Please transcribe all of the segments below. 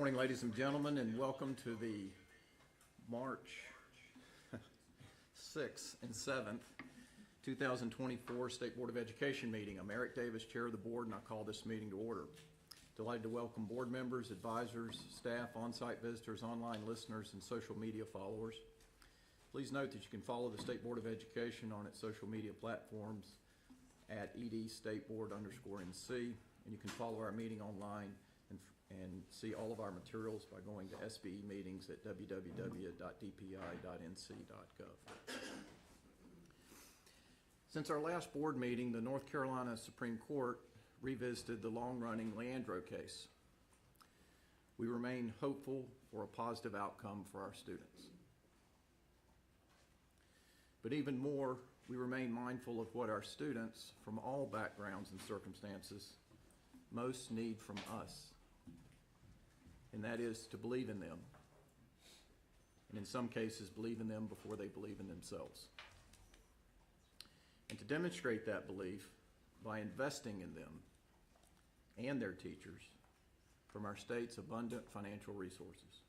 Morning, ladies and gentlemen, and welcome to the March 6th and 7th, 2024 State Board of Education meeting. I'm Eric Davis, Chair of the Board, and I call this meeting to order. Delighted to welcome board members, advisors, staff, on-site visitors, online listeners, and social media followers. Please note that you can follow the State Board of Education on its social media platforms at @EDStateBoard_NC, and you can follow our meeting online and see all of our materials by going to SBE meetings at www.dpi.nc.gov. Since our last board meeting, the North Carolina Supreme Court revisited the long-running Leandro case. We remain hopeful for a positive outcome for our students. But even more, we remain mindful of what our students from all backgrounds and circumstances most need from us. And that is to believe in them. And in some cases, believe in them before they believe in themselves. And to demonstrate that belief by investing in them and their teachers from our state's abundant financial resources.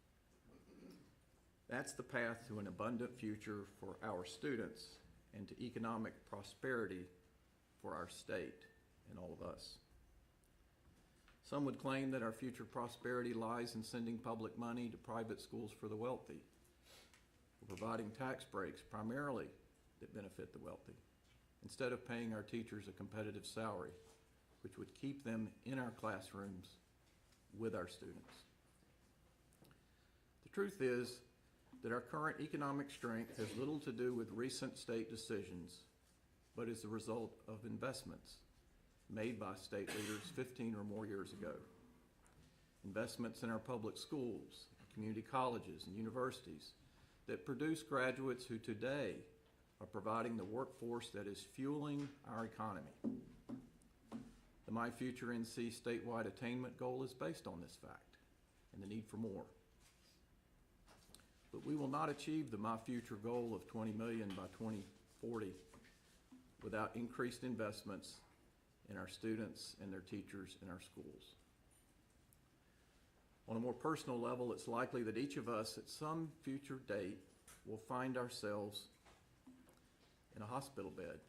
That's the path to an abundant future for our students and to economic prosperity for our state and all of us. Some would claim that our future prosperity lies in sending public money to private schools for the wealthy, or providing tax breaks primarily that benefit the wealthy, instead of paying our teachers a competitive salary, which would keep them in our classrooms with our students. The truth is that our current economic strength has little to do with recent state decisions, but is the result of investments made by state leaders 15 or more years ago. Investments in our public schools, community colleges, and universities that produce graduates who today are providing the workforce that is fueling our economy. The My Future NC statewide attainment goal is based on this fact and the need for more. But we will not achieve the My Future goal of 20 million by 2040 without increased investments in our students and their teachers in our schools. On a more personal level, it's likely that each of us at some future date will find ourselves in a hospital bed,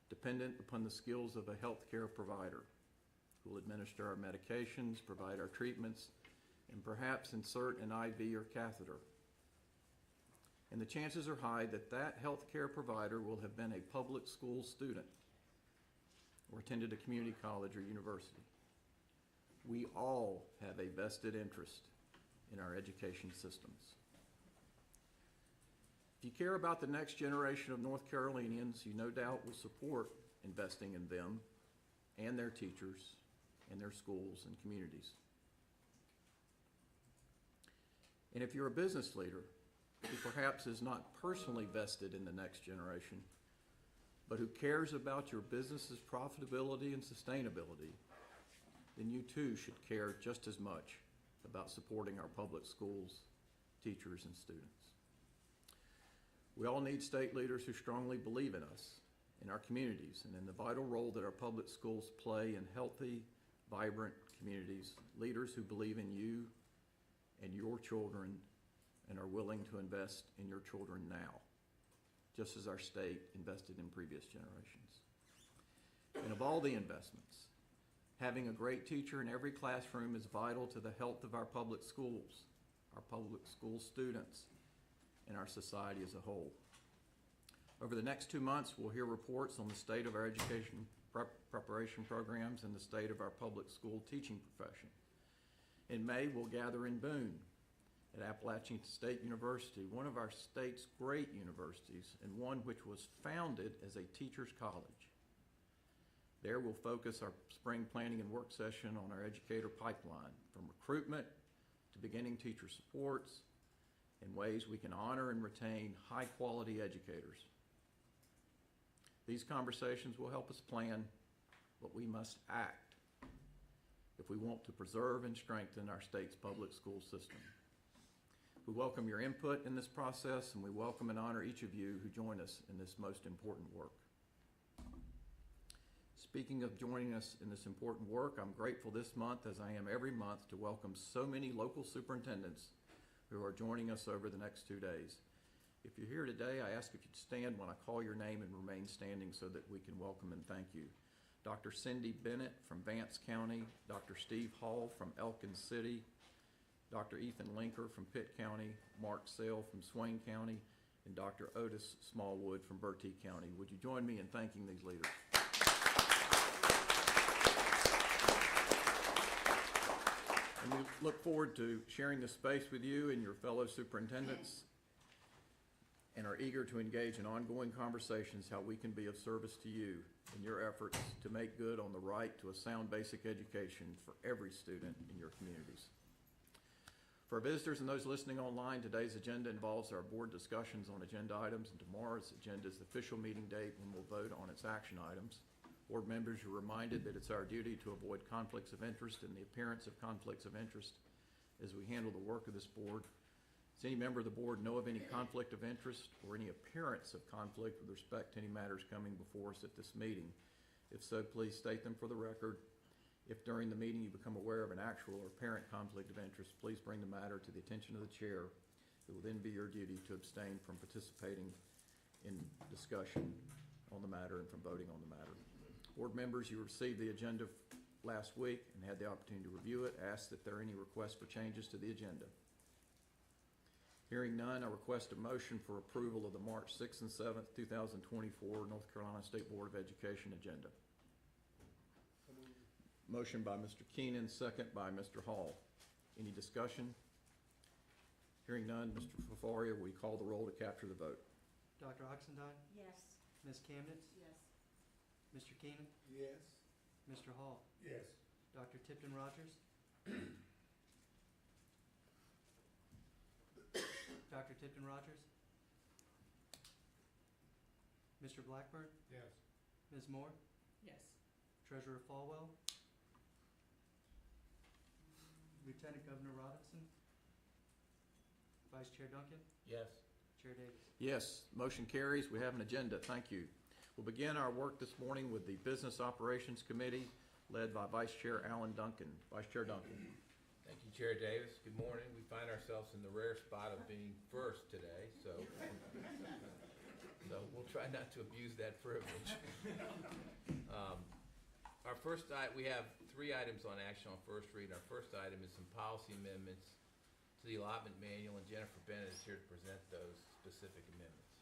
dependent upon the skills of a healthcare provider who will administer our medications, provide our treatments, and perhaps insert an IV or catheter. And the chances are high that that healthcare provider will have been a public school student or attended a community college or university. We all have a vested interest in our education systems. If you care about the next generation of North Carolinians, you no doubt will support investing in them and their teachers and their schools and communities. And if you're a business leader who perhaps is not personally vested in the next generation, but who cares about your business's profitability and sustainability, then you too should care just as much about supporting our public schools, teachers, and students. We all need state leaders who strongly believe in us, in our communities, and in the vital role that our public schools play in healthy, vibrant communities, leaders who believe in you and your children and are willing to invest in your children now, just as our state invested in previous generations. And of all the investments, having a great teacher in every classroom is vital to the health of our public schools, our public school students, and our society as a whole. Over the next 2 months, we'll hear reports on the state of our education preparation programs and the state of our public school teaching profession. In May, we'll gather in Boone at Appalachian State University, one of our state's great universities, and one which was founded as a teacher's college. There we'll focus our spring planning and work session on our educator pipeline, from recruitment to beginning teacher supports, and ways we can honor and retain high-quality educators. These conversations will help us plan, but we must act if we want to preserve and strengthen our state's public school system. We welcome your input in this process, and we welcome and honor each of you who join us in this most important work. Speaking of joining us in this important work, I'm grateful this month, as I am every month, to welcome so many local superintendents who are joining us over the next 2 days. If you're here today, I ask if you'd stand when I call your name and remain standing so that we can welcome and thank you. Dr. Cindy Bennett from Vance County, Dr. Steve Hall from Elkins City, Dr. Ethan Linker from Pitt County, Mark Sale from Swain County, and Dr. Otis Smallwood from Bertie County. Would you join me in thanking these leaders? And we look forward to sharing this space with you and your fellow superintendents, and are eager to engage in ongoing conversations how we can be of service to you in your efforts to make good on the right to a sound basic education for every student in your communities. For our visitors and those listening online, today's agenda involves our board discussions on agenda items, and tomorrow's agenda is the official meeting date when we'll vote on its action items. Board members are reminded that it's our duty to avoid conflicts of interest and the appearance of conflicts of interest as we handle the work of this board. Does any member of the board know of any conflict of interest or any appearance of conflict with respect to any matters coming before us at this meeting? If so, please state them for the record. If during the meeting you become aware of an actual or apparent conflict of interest, please bring the matter to the attention of the chair. It will then be your duty to abstain from participating in discussion on the matter and from voting on the matter. Board members, you received the agenda last week and had the opportunity to review it. Ask if there are any requests for changes to the agenda. Hearing none, I request a motion for approval of the March 6th and 7th, 2024 North Carolina State Board of Education agenda. Motion by Mr. Keenan, second by Mr. Hall. Any discussion? Hearing none, Mr. Fafaria, will you call the roll to capture the vote? Dr. Oxendine? Yes. Ms. Camnitz? Yes. Mr. Keenan? Yes. Mr. Hall? Yes. Dr. Tipton Rogers? Dr. Tipton Rogers? Mr. Blackburn? Yes. Ms. Moore? Yes. Treasurer Falwell? Lieutenant Governor Robinson? Vice Chair Duncan? Yes. Chair Davis? Yes, motion carries. We have an agenda. Thank you. We'll begin our work this morning with the Business Operations Committee led by Vice Chair Alan Duncan. Vice Chair Duncan. Thank you, Chair Davis. Good morning. We find ourselves in the rare spot of being first today, so we'll try not to abuse that privilege. We have 3 items on action on first read. Our first item is some policy amendments to the allotment manual, and Jennifer Bennett is here to present those specific amendments.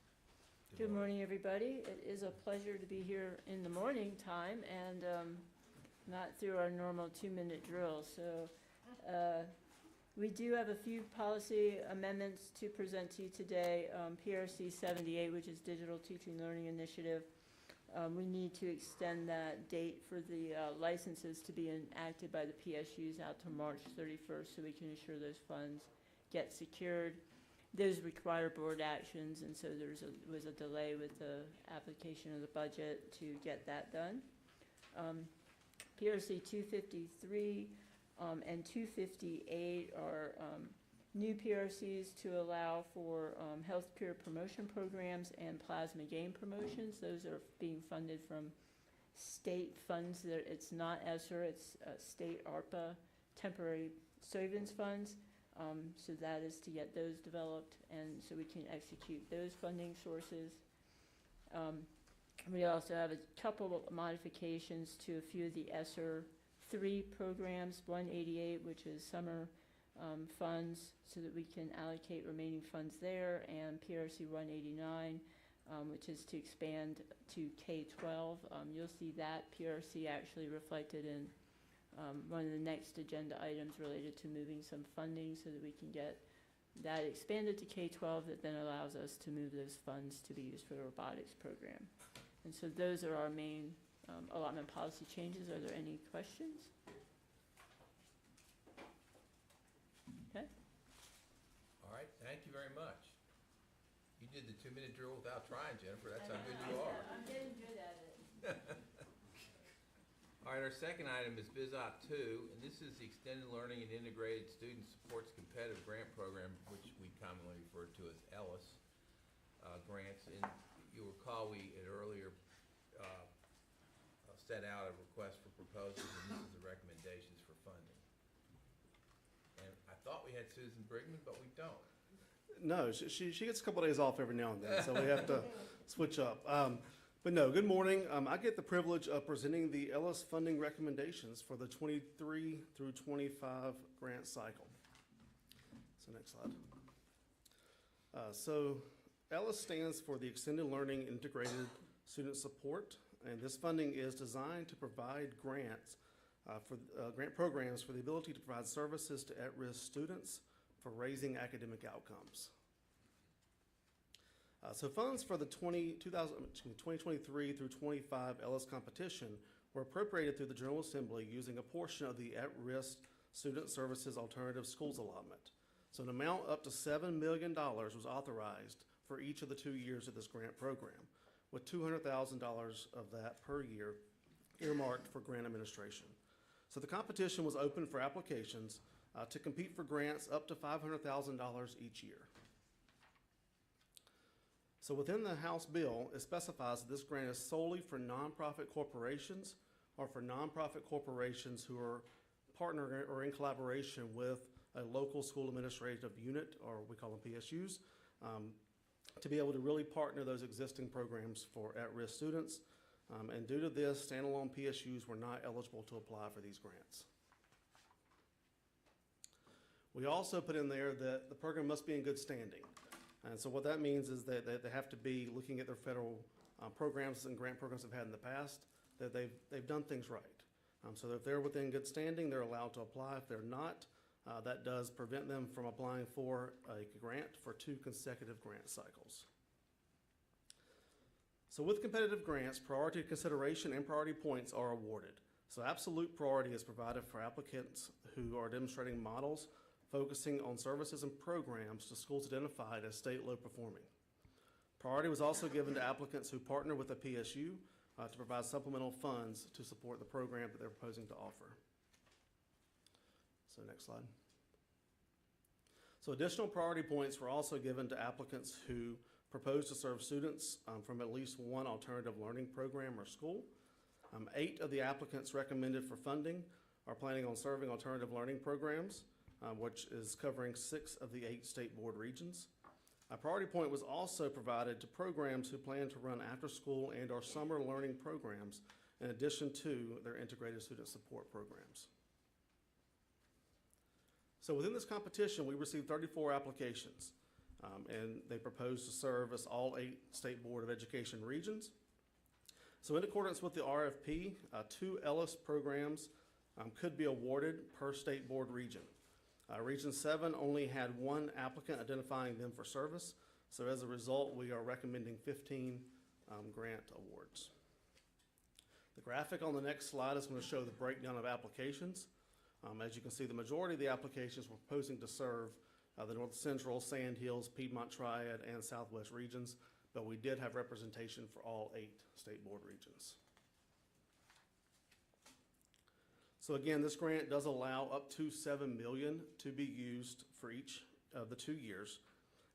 Good morning, everybody. It is a pleasure to be here in the morning time and not through our normal 2-minute drill. So we do have a few policy amendments to present to you today. PRC 78, which is Digital Teaching Learning Initiative. We need to extend that date for the licenses to be enacted by the PSUs out to March 31st so we can ensure those funds get secured. Those require board actions, and so was a delay with the application of the budget to get that done. PRC 253 and 258 are new PRCs to allow for healthcare promotion programs and plasma game promotions. Those are being funded from state funds. It's not ESSER, it's state ARPA temporary savings funds. So that is to get those developed and so we can execute those funding sources. We also have a couple of modifications to a few of the ESSER 3 programs, 188, which is summer funds, so that we can allocate remaining funds there, and PRC 189, which is to expand to K-12. You'll see that PRC actually reflected in one of the next agenda items related to moving some funding so that we can get that expanded to K-12 that then allows us to move those funds to be used for the robotics program. And so those are our main allotment policy changes. Are there any questions? Okay. All right, thank you very much. You did the 2-minute drill without trying, Jennifer. That's how good you are. I'm getting good at it. All right, our second item is BizOp 2, and this is the Extended Learning and Integrated Student Supports Competitive Grant Program, which we commonly refer to as ELLIS grants. And you'll recall we had earlier set out a request for proposals, and this is the recommendations for funding. And I thought we had Susan Brigman, but we don't. No, she gets a couple of days off every now and then, so we have to switch up. But no, good morning. I get the privilege of presenting the Ellis funding recommendations for the 23 through 25 grant cycle. So next slide. So Ellis stands for the Extended Learning Integrated Student Support, and this funding is designed to provide grants grant programs for the ability to provide services to at-risk students for raising academic outcomes. So funds for the 2023 through 25 Ellis competition were appropriated through the General Assembly using a portion of the at-risk Student Services Alternative Schools allotment. So an amount up to $7 million was authorized for each of the 2 years of this grant program, with $200,000 of that per year earmarked for grant administration. So the competition was open for applications to compete for grants up to $500,000 each year. So within the House bill, it specifies that this grant is solely for nonprofit corporations or for nonprofit corporations who are partnering or in collaboration with a local school administrative unit, or we call them PSUs, to be able to really partner those existing programs for at-risk students. And due to this, standalone PSUs were not eligible to apply for these grants. We also put in there that the program must be in good standing. And so what that means is that they have to be looking at their federal programs and grant programs they've had in the past, that they've done things right. So if they're within good standing, they're allowed to apply. If they're not, that does prevent them from applying for a grant for 2 consecutive grant cycles. So with competitive grants, priority consideration and priority points are awarded. So absolute priority is provided for applicants who are demonstrating models focusing on services and programs to schools identified as state low performing. Priority was also given to applicants who partner with a PSU to provide supplemental funds to support the program that they're proposing to offer. So next slide. So additional priority points were also given to applicants who propose to serve students from at least one alternative learning program or school. 8 of the applicants recommended for funding are planning on serving alternative learning programs, which is covering 6 of the 8 state board regions. A priority point was also provided to programs who plan to run after-school and or summer learning programs in addition to their integrated student support programs. So within this competition, we received 34 applications, and they proposed to service all 8 State Board of Education regions. So in accordance with the RFP, 2 Ellis programs could be awarded per state board region. Region 7 only had 1 applicant identifying them for service, so as a result, we are recommending 15 grant awards. The graphic on the next slide is going to show the breakdown of applications. As you can see, the majority of the applications were proposing to serve the North Central, Sand Hills, Piedmont Triad, and Southwest regions, but we did have representation for all 8 state board regions. So again, this grant does allow up to $7 million to be used for each of the 2 years.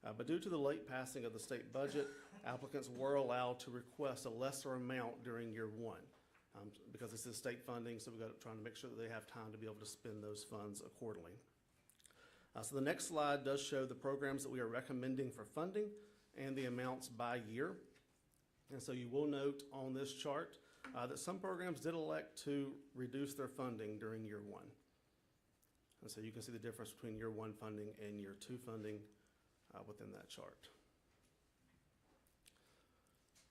But due to the late passing of the state budget, applicants were allowed to request a lesser amount during year 1 because this is state funding, so we've got to try to make sure that they have time to be able to spend those funds accordingly. So the next slide does show the programs that we are recommending for funding and the amounts by year. And so you will note on this chart that some programs did elect to reduce their funding during year 1. And so you can see the difference between year 1 funding and year 2 funding within that chart.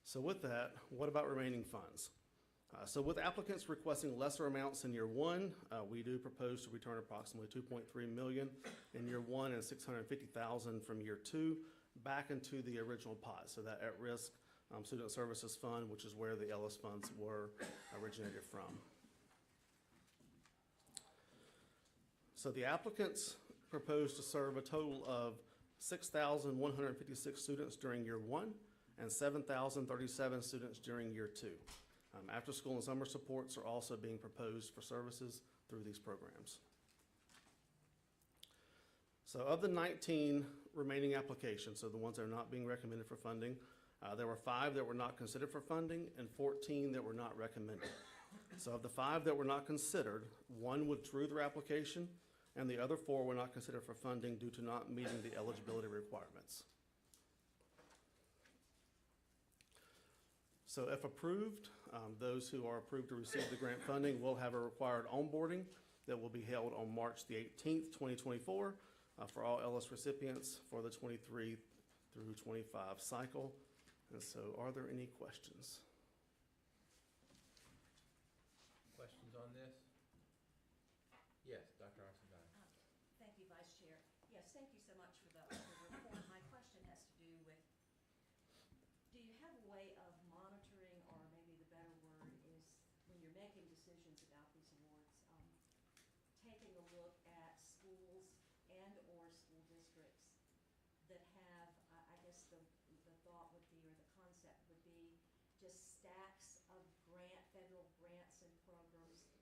So with that, what about remaining funds? So with applicants requesting lesser amounts in year 1, we do propose to return approximately $2.3 million in year 1 and $650,000 from year 2 back into the original pot. So that at-risk Student Services Fund, which is where the Ellis funds were originated from. So the applicants propose to serve a total of 6,156 students during year 1 and 7,037 students during year 2. After school and summer supports are also being proposed for services through these programs. So of the 19 remaining applications, so the ones that are not being recommended for funding, there were 5 that were not considered for funding and 14 that were not recommended. So of the 5 that were not considered, 1 withdrew their application, and the other 4 were not considered for funding due to not meeting the eligibility requirements. So if approved, those who are approved to receive the grant funding will have a required onboarding that will be held on March the 18th, 2024, for all Ellis recipients for the 23 through 25 cycle. And so are there any questions? Questions on this? Yes, Dr. Oxendine. Thank you, Vice Chair. Yes, thank you so much for the report. My question has to do with, do you have a way of monitoring, or maybe the better word is, when you're making decisions about these awards, taking a look at schools and/or school districts that have, I guess the thought would be, or the concept would be, just stacks of federal grants and programs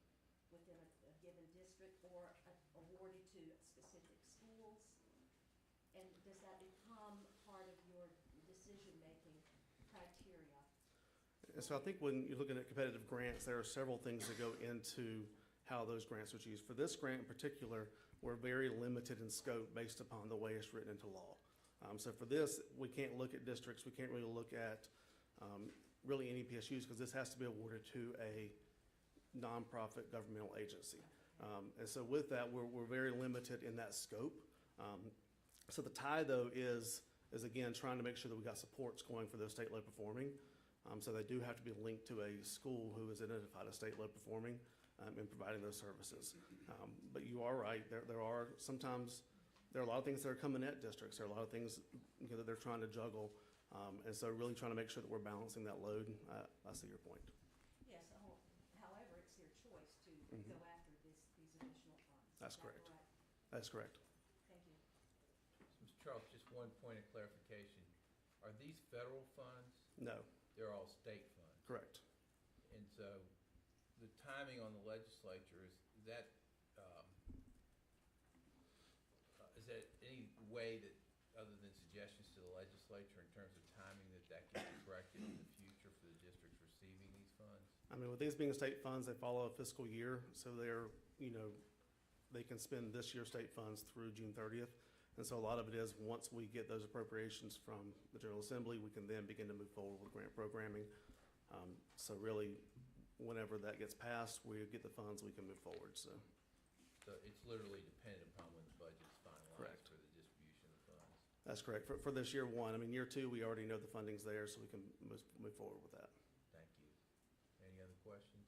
within a given district, or awarded to specific schools? And does that become part of your decision-making criteria? And so I think when you're looking at competitive grants, there are several things that go into how those grants are used. For this grant in particular, we're very limited in scope based upon the way it's written into law. So for this, we can't look at districts, we can't really look at really any PSUs, because this has to be awarded to a nonprofit governmental agency. And so with that, we're very limited in that scope. So the tie, though, is again trying to make sure that we got supports going for those state-led performing. So they do have to be linked to a school who is identified as state-led performing in providing those services. But you are right, there are a lot of things that are coming at districts. There are a lot of things that they're trying to juggle. And so really trying to make sure that we're balancing that load. I see your point. Yes, however, it's their choice to go after these additional funds. That's Is that correct. That's correct. Thank you. Mr. Charles, just one point of clarification. Are these federal funds? No, They're all state funds? correct. And so the timing on the legislature, is that any way that, other than suggestions to the legislature in terms of timing, that can be corrected in the future for the districts receiving these funds? I mean, with these being state funds, they follow a fiscal year, so they can spend this year's state funds through June 30th. And so a lot of it is, once we get those appropriations from the General Assembly, we can then begin to move forward with grant programming. So really, whenever that gets passed, we get the funds, we can move forward, so. So it's literally dependent upon when the budget's finalized Correct. for the distribution of the funds? That's correct. For this year 1, I mean, year 2, we already know the funding's there, so we can move forward with that. Thank you. Any other questions?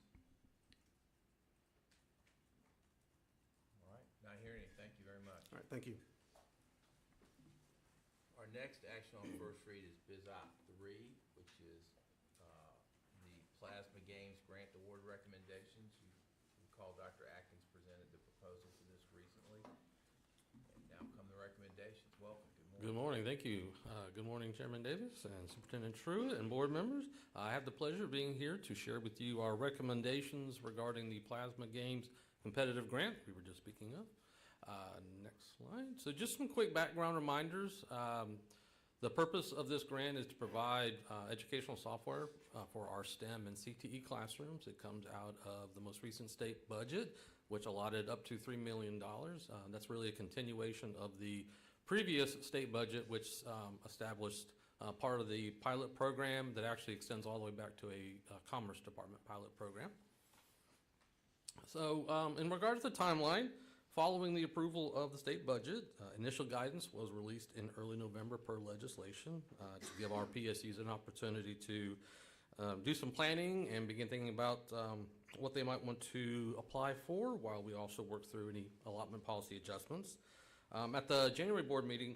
All right, not hearing any. Thank you very much. All right, thank you. Our next action on first read is BizOp 3, which is the Plasma Games Grant Award recommendations. You recall Dr. Atkins presented the proposal for this recently. And now come the recommendations. Welcome. Good morning, thank you. Good morning, Chairman Davis and Superintendent Truitt and board members. I have the pleasure of being here to share with you our recommendations regarding the Plasma Games competitive grant we were just speaking of. Next slide. So just some quick background reminders. The purpose of this grant is to provide educational software for our STEM and CTE classrooms. It comes out of the most recent state budget, which allotted up to $3 million. That's really a continuation of the previous state budget, which established part of the pilot program that actually extends all the way back to a Commerce Department pilot program. So in regards to the timeline, following the approval of the state budget, initial guidance was released in early November per legislation to give our PSUs an opportunity to do some planning and begin thinking about what they might want to apply for, while we also work through any allotment policy adjustments. At the January board meeting,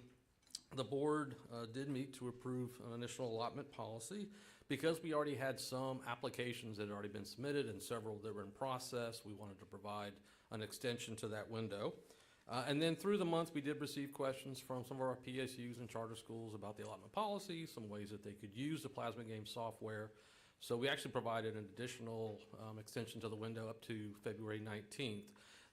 the board did meet to approve an initial allotment policy. Because we already had some applications that had already been submitted and several that were in process, we wanted to provide an extension to that window. And then through the month, we did receive questions from some of our PSUs and charter schools about the allotment policy, some ways that they could use the Plasma Game software. So we actually provided an additional extension to the window up to February 19th.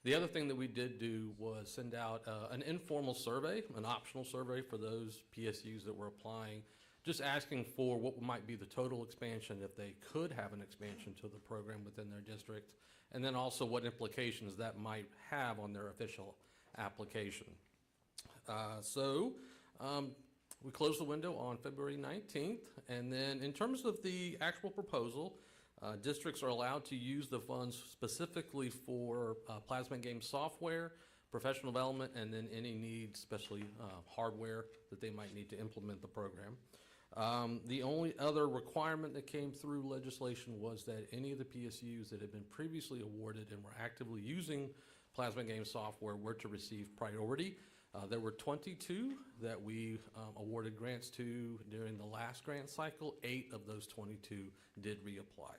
The other thing that we did do was send out an informal survey, an optional survey for those PSUs that were applying just asking for what might be the total expansion if they could have an expansion to the program within their district, and then also what implications that might have on their official application. We closed the window on February 19th, and then in terms of the actual proposal, districts are allowed to use the funds specifically for plasma game software, professional development, and then any needs, especially hardware that they might need to implement the program. The only other requirement that came through legislation was that any of the PSUs that had been previously awarded and were actively using plasma game software were to receive priority. There were 22 that we awarded grants to during the last grant cycle. 8 of those 22 did reapply.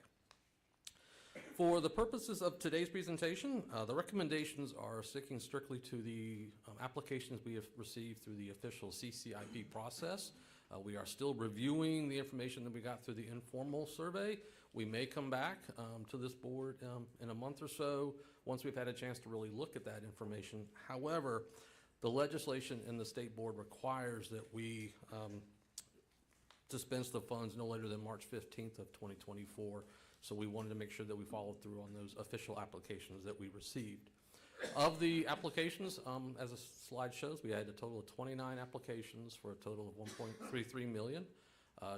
For the purposes of today's presentation, the recommendations are sticking strictly to the applications we have received through the official CCIP process. We are still reviewing the information that we got through the informal survey. We may come back to this board in a month or so once we've had a chance to really look at that information. However, the legislation in the state board requires that we dispense the funds no later than March 15th of 2024. So we wanted to make sure that we followed through on those official applications that we received. Of the applications, as the slide shows, we had a total of 29 applications for a total of $1.33 million.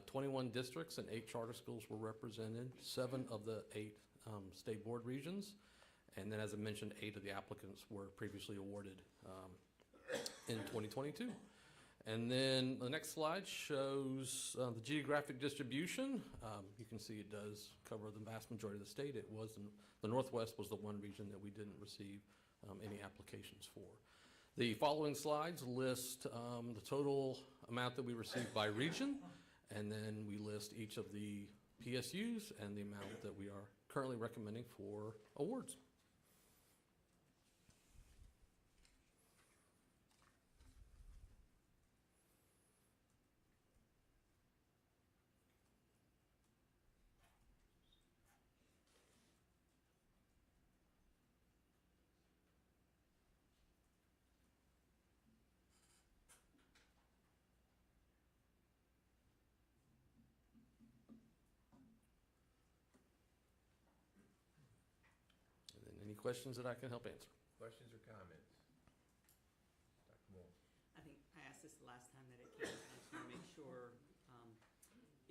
21 districts and 8 charter schools were represented, 7 of the 8 state board regions. And then, as I mentioned, 8 of the applicants were previously awarded in 2022. And then the next slide shows the geographic distribution. You can see it does cover the vast majority of the state. It was the Northwest was the one region that we didn't receive any applications for. The following slides list the total amount that we received by region, and then we list each of the PSUs and the amount that we are currently recommending for awards. Any questions that I can help answer? Questions or comments? Dr. Moore? I think I asked this the last time that it came, I just want to make sure,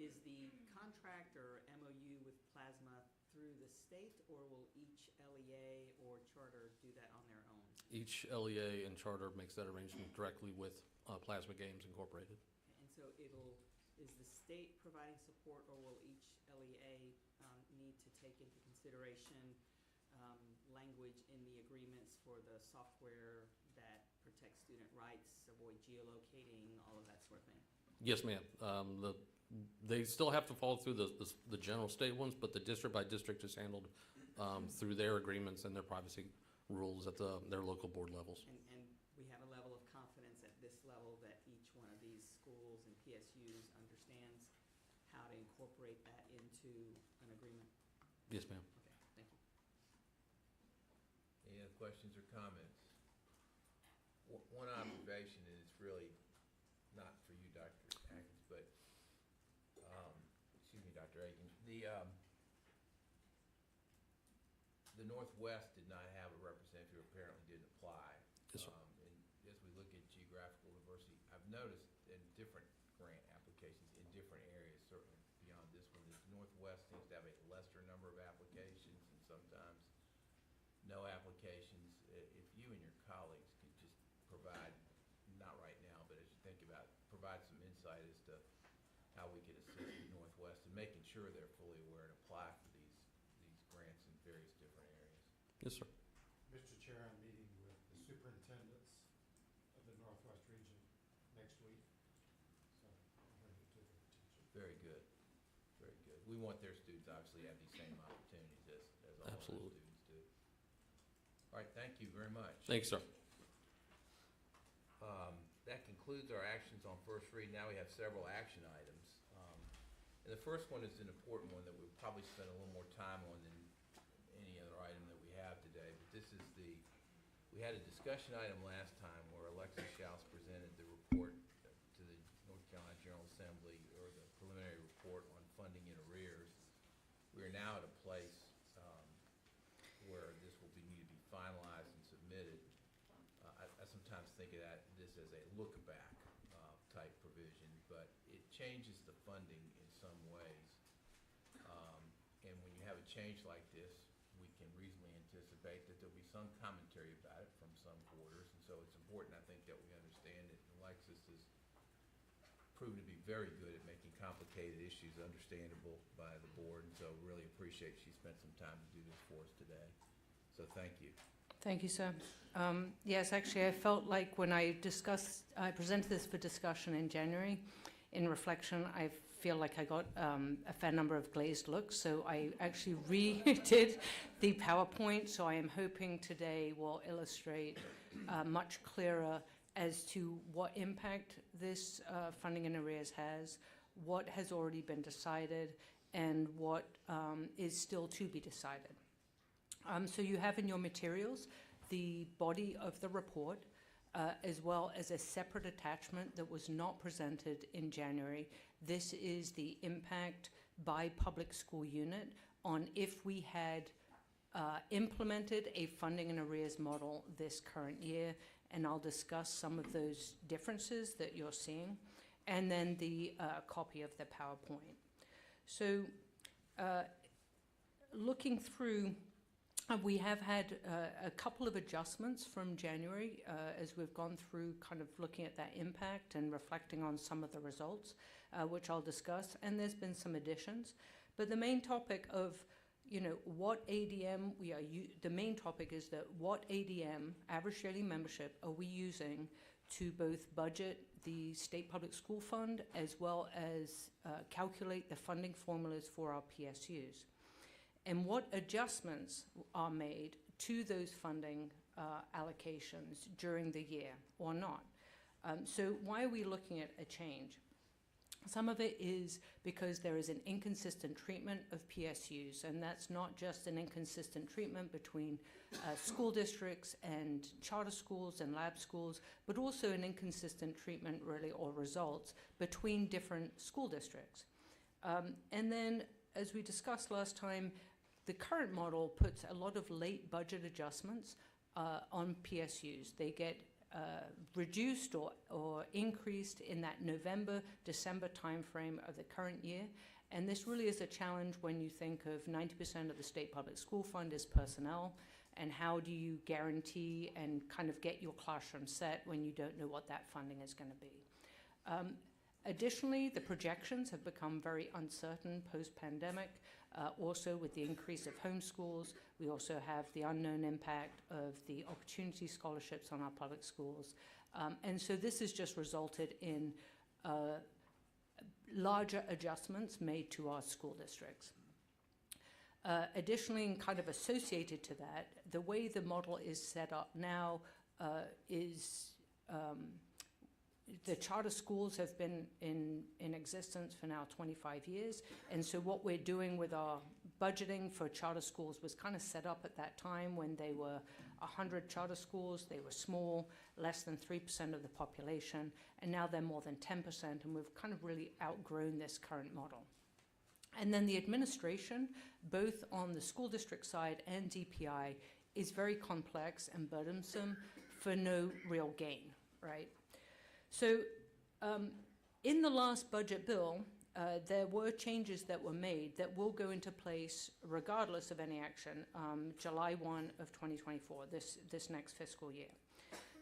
is the contract or MOU with Plasma through the state, or will each LEA or charter do that on their own? Each LEA and charter makes that arrangement directly with Plasma Games Incorporated. And so is the state providing support, or will each LEA need to take into consideration language in the agreements for the software that protects student rights, avoid geolocating, all of that sort of thing? Yes, ma'am. They still have to follow through the general state ones, but the district by district is handled through their agreements and their privacy rules at their local board levels. And we have a level of confidence at this level that each one of these schools and PSUs understands how to incorporate that into an agreement? Yes, ma'am. Okay, thank you. Any other questions or comments? One observation, and it's really not for you, Dr. Atkins, but, excuse me, Dr. Akins, the Northwest did not have a representative, who apparently didn't apply. Yes, sir. And as we look at geographical diversity, I've noticed in different grant applications in different areas, certainly beyond this one, the Northwest seems to have a lesser number of applications and sometimes no applications. If you and your colleagues could just provide, not right now, but as you think about it, provide some insight as to how we could assist the Northwest in making sure they're fully aware and apply for these grants in various different areas. Yes, sir. Mr. Chair, I'm meeting with the superintendents of the Northwest region next week, so I'll bring it to the attention. Very good, very good. We want their students obviously to have these same opportunities as all of our Absolutely. students do. All right, thank you very much. Thanks, sir. That concludes our actions on first read. Now we have several action items. And the first one is an important one that we'll probably spend a little more time on than any other item that we have today. But this is we had a discussion item last time where Alexis Schaus presented the report to the North Carolina General Assembly, or funding in arrears. We are now at a place where this will need to be finalized and submitted. I sometimes think of this as a look-back type provision, but it changes the funding in some ways. And when you have a change like this, we can reasonably anticipate that there'll be some commentary about it from some quarters, and so it's important, I think, that we understand it. Alexis has proven to be very good at making complicated issues understandable by the board, and so really appreciate she spent some time to do this for us today. So thank you. Thank you, sir. Yes, actually, I felt like when I presented this for discussion in January, in reflection, I feel like I got a fair number of glazed looks, so I actually redid the PowerPoint, so I am hoping today will illustrate much clearer as to what impact this funding in arrears has, what has already been decided, and what is still to be decided. So you have in your materials the body of the report, as well as a separate attachment that was not presented in January. This is the impact by public school unit on if we had implemented a funding and arrears model this current year, and I'll discuss some of those differences that you're seeing, and then the copy of the PowerPoint. So looking through, we have had a couple of adjustments from January as we've gone through kind of looking at that impact and reflecting on some of the results, which I'll discuss, and there's been some additions. But the main topic of, what ADM the main topic is that what ADM, average daily membership, are we using to both budget the State Public School Fund as well as calculate the funding formulas for our PSUs. And what adjustments are made to those funding allocations during the year or not. So why are we looking at a change? Some of it is because there is an inconsistent treatment of PSUs, and that's not just an inconsistent treatment between school districts and charter schools and lab schools, but also an inconsistent treatment, really, or results between different school districts. And then, as we discussed last time, the current model puts a lot of late budget adjustments on PSUs. They get reduced or increased in that November, December timeframe of the current year. And this really is a challenge when you think of 90% of the State Public School Fund is personnel, and how do you guarantee and kind of get your classroom set when you don't know what that funding is going to be. Additionally, the projections have become very uncertain post-pandemic. Also, with the increase of homeschools, we also have the unknown impact of the opportunity scholarships on our public schools. And so this has just resulted in larger adjustments made to our school districts. Additionally, and kind of associated to that, the way the model is set up now is the charter schools have been in existence for now 25 years, and so what we're doing with our budgeting for charter schools was kind of set up at that time when they were 100 charter schools. They were small, less than 3% of the population, and now they're more than 10%, and we've kind of really outgrown this current model. And then the administration, both on the school district side and DPI, is very complex and burdensome for no real gain, right? So in the last budget bill, there were changes that were made that will go into place regardless of any action, July 1 of 2024, this next fiscal year.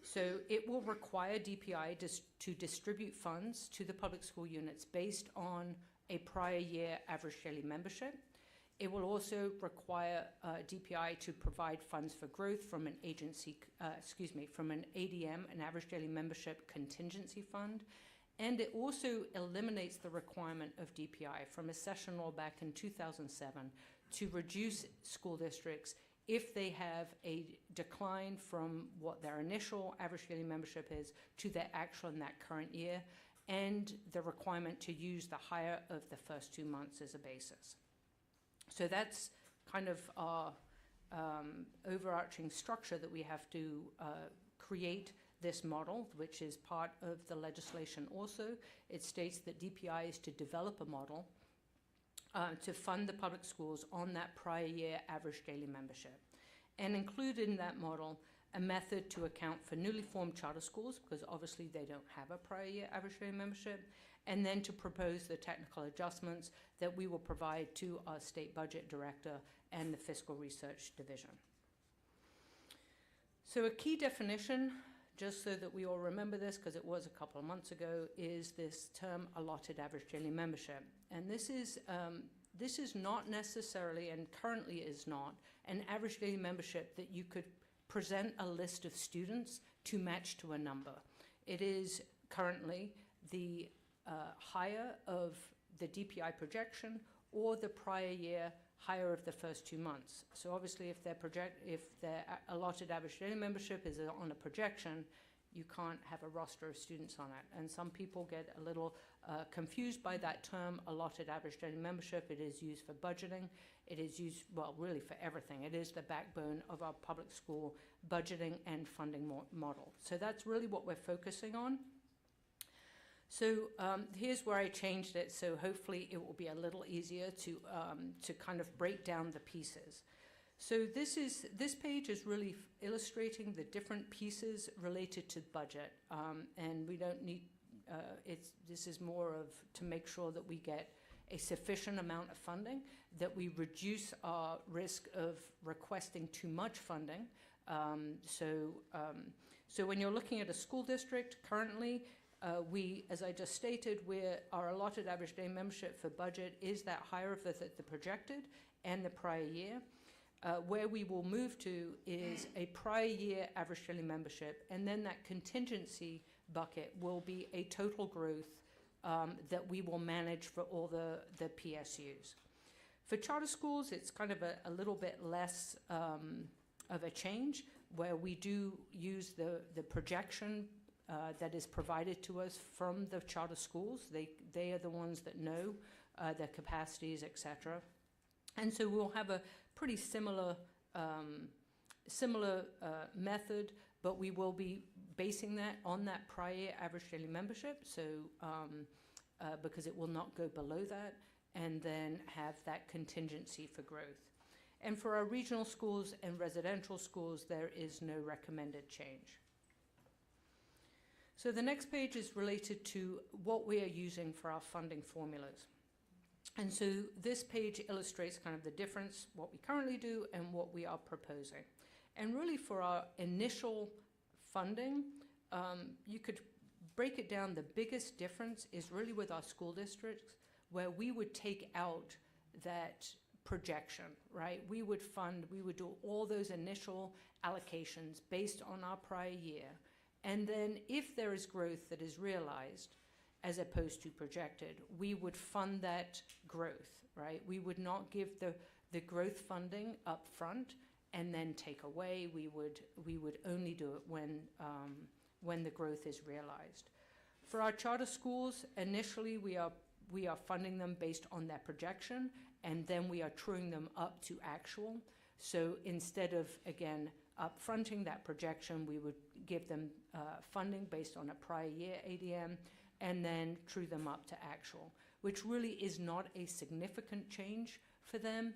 So it will require DPI to distribute funds to the public school units based on a prior year average daily membership. It will also require DPI to provide funds for growth from an from an ADM, an average daily membership contingency fund. And it also eliminates the requirement of DPI from a session law back in 2007 to reduce school districts if they have a decline from what their initial average daily membership is to their actual in that current year, and the requirement to use the higher of the first 2 months as a basis. So that's kind of our overarching structure that we have to create this model, which is part of the legislation also. It states that DPI is to develop a model to fund the public schools on that prior year average daily membership. And include in that model a method to account for newly formed charter schools, because obviously they don't have a prior year average daily membership, and then to propose the technical adjustments that we will provide to our state budget director and the fiscal research division. So a key definition, just so that we all remember this, because it was a couple of months ago, is this term allotted average daily membership. And this is not necessarily, and currently is not, an average daily membership that you could present a list of students to match to a number. It is currently the higher of the DPI projection or the prior year higher of the first 2 months. So obviously if their allotted average daily membership is on a projection, you can't have a roster of students on it. And some people get a little confused by that term, allotted average daily membership. It is used for budgeting. It is used, well, really for everything. It is the backbone of our public school budgeting and funding model. So that's really what we're focusing on. So here's where I changed it, so hopefully it will be a little easier to kind of break down the pieces. So this page is really illustrating the different pieces related to budget, and we don't need, this is more of to make sure that we get a sufficient amount of funding, that we reduce our risk of requesting too much funding. So when you're looking at a school district currently, we, as I just stated, our allotted average day membership for budget is that higher of the projected and the prior year. Where we will move to is a prior year average daily membership, and then that contingency bucket will be a total growth that we will manage for all the PSUs. For charter schools, it's kind of a little bit less of a change, where we do use the projection that is provided to us from the charter schools. They are the ones that know their capacities, etc. And so we'll have a pretty similar method, but we will be basing that on that prior year average daily membership, so because it will not go below that, and then have that contingency for growth. And for our regional schools and residential schools, there is no recommended change. So the next page is related to what we are using for our funding formulas. And so this page illustrates kind of the difference, what we currently do and what we are proposing. And really for our initial funding, you could break it down. The biggest difference is really with our school districts, where we would take out that projection, right? We would do all those initial allocations based on our prior year. And then if there is growth that is realized, as opposed to projected, we would fund that growth, right? We would not give the growth funding up front and then take away. We would only do it when the growth is realized. For our charter schools, initially we are funding them based on their projection, and then we are truing them up to actual. So instead of, again, up-fronting that projection, we would give them funding based on a prior year ADM, and then true them up to actual, which really is not a significant change for them.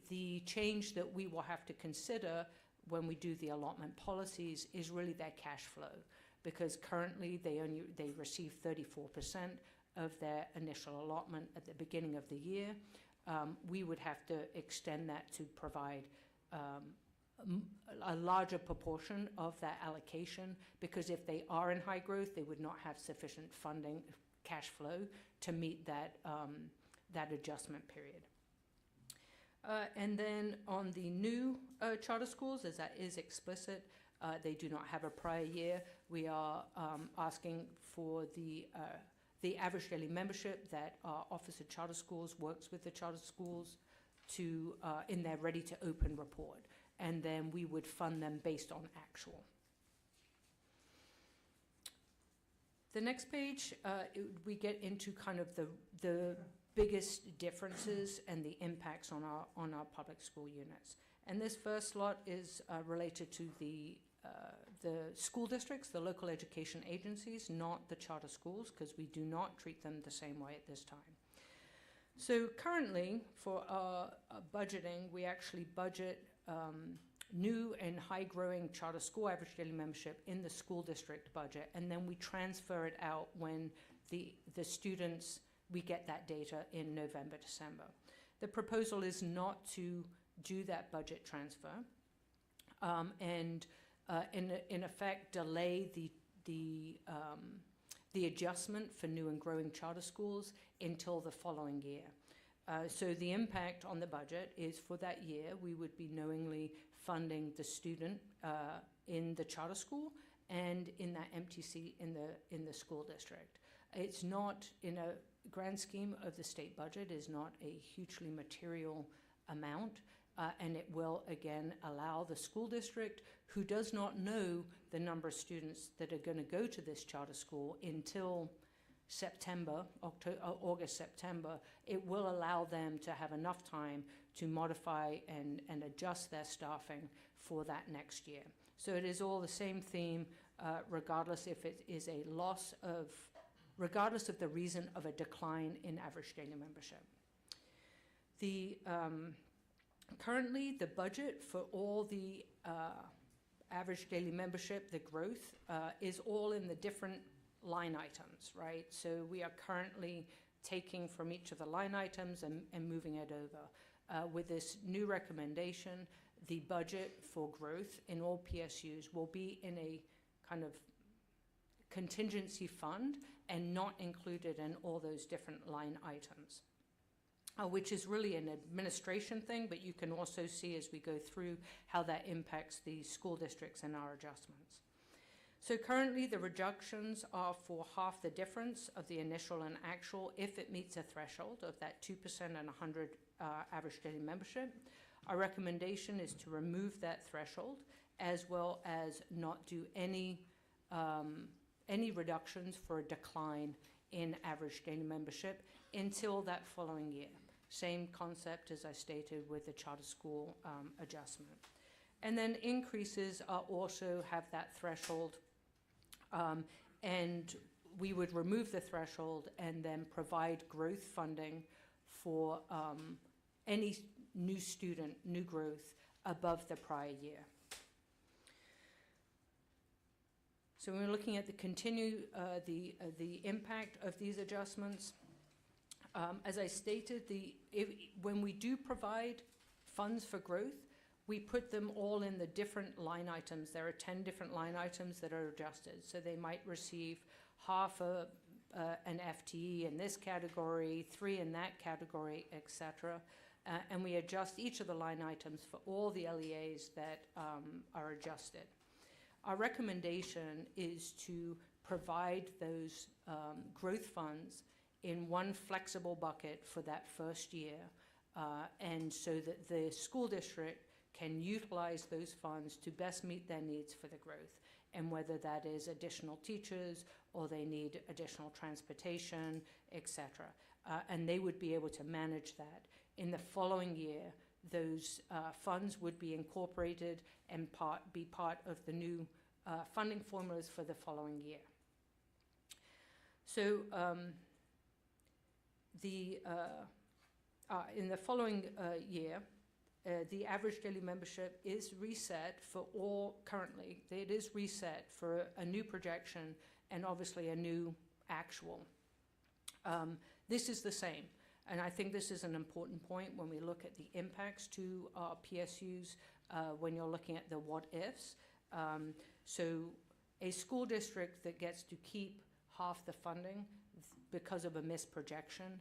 The change that we will have to consider when we do the allotment policies is really their cash flow, because currently they receive 34% of their initial allotment at the beginning of the year. We would have to extend that to provide a larger proportion of that allocation, because if they are in high growth, they would not have sufficient funding cash flow to meet that adjustment period. And then on the new charter schools, as that is explicit, they do not have a prior year. We are asking for the average daily membership that our Office of Charter Schools works with the charter schools to in their ready to open report. And then we would fund them based on actual. The next page, we get into kind of the biggest differences and the impacts on our public school units. And this first lot is related to the school districts, the local education agencies, not the charter schools, because we do not treat them the same way at this time. So currently, for our budgeting, we actually budget new and high-growing charter school average daily membership in the school district budget, and then we transfer it out when the students, we get that data in November, December. The proposal is not to do that budget transfer, and in effect delay the adjustment for new and growing charter schools until the following year. So the impact on the budget is for that year, we would be knowingly funding the student in the charter school and in that MTC in the school district. It's not, in a grand scheme of the state budget, is not a hugely material amount, and it will again allow the school district, who does not know the number of students that are going to go to this charter school until September, August, September, it will allow them to have enough time to modify and adjust their staffing for that next year. So it is all the same theme, regardless if it is a loss of, regardless of the reason of a decline in average daily membership. The currently the budget for all the average daily membership, the growth, is all in the different line items, right? So we are currently taking from each of the line items and moving it over. With this new recommendation, the budget for growth in all PSUs will be in a kind of contingency fund and not included in all those different line items, which is really an administration thing, but you can also see as we go through how that impacts the school districts and our adjustments. So currently the reductions are for half the difference of the initial and actual if it meets a threshold of that 2% and 100 average daily membership. Our recommendation is to remove that threshold as well as not do any reductions for a decline in average daily membership until that following year. Same concept as I stated with the charter school adjustment. And then increases are also have that threshold, and we would remove the threshold and then provide growth funding for any new student, new growth above the prior year. So we're looking at the impact of these adjustments. As I stated, when we do provide funds for growth, we put them all in the different line items. There are 10 different line items that are adjusted. So they might receive half an FTE in this category, 3 in that category, etc. And we adjust each of the line items for all the LEAs that are adjusted. Our recommendation is to provide those growth funds in one flexible bucket for that first year, and so that the school district can utilize those funds to best meet their needs for the growth, and whether that is additional teachers or they need additional transportation, etc. And they would be able to manage that. In the following year, those funds would be incorporated and be part of the new funding formulas for the following year. So in the following year, the average daily membership is reset for all currently. It is reset for a new projection and obviously a new actual. This is the same. And I think this is an important point when we look at the impacts to our PSUs when you're looking at the what-ifs. So a school district that gets to keep half the funding because of a misprojection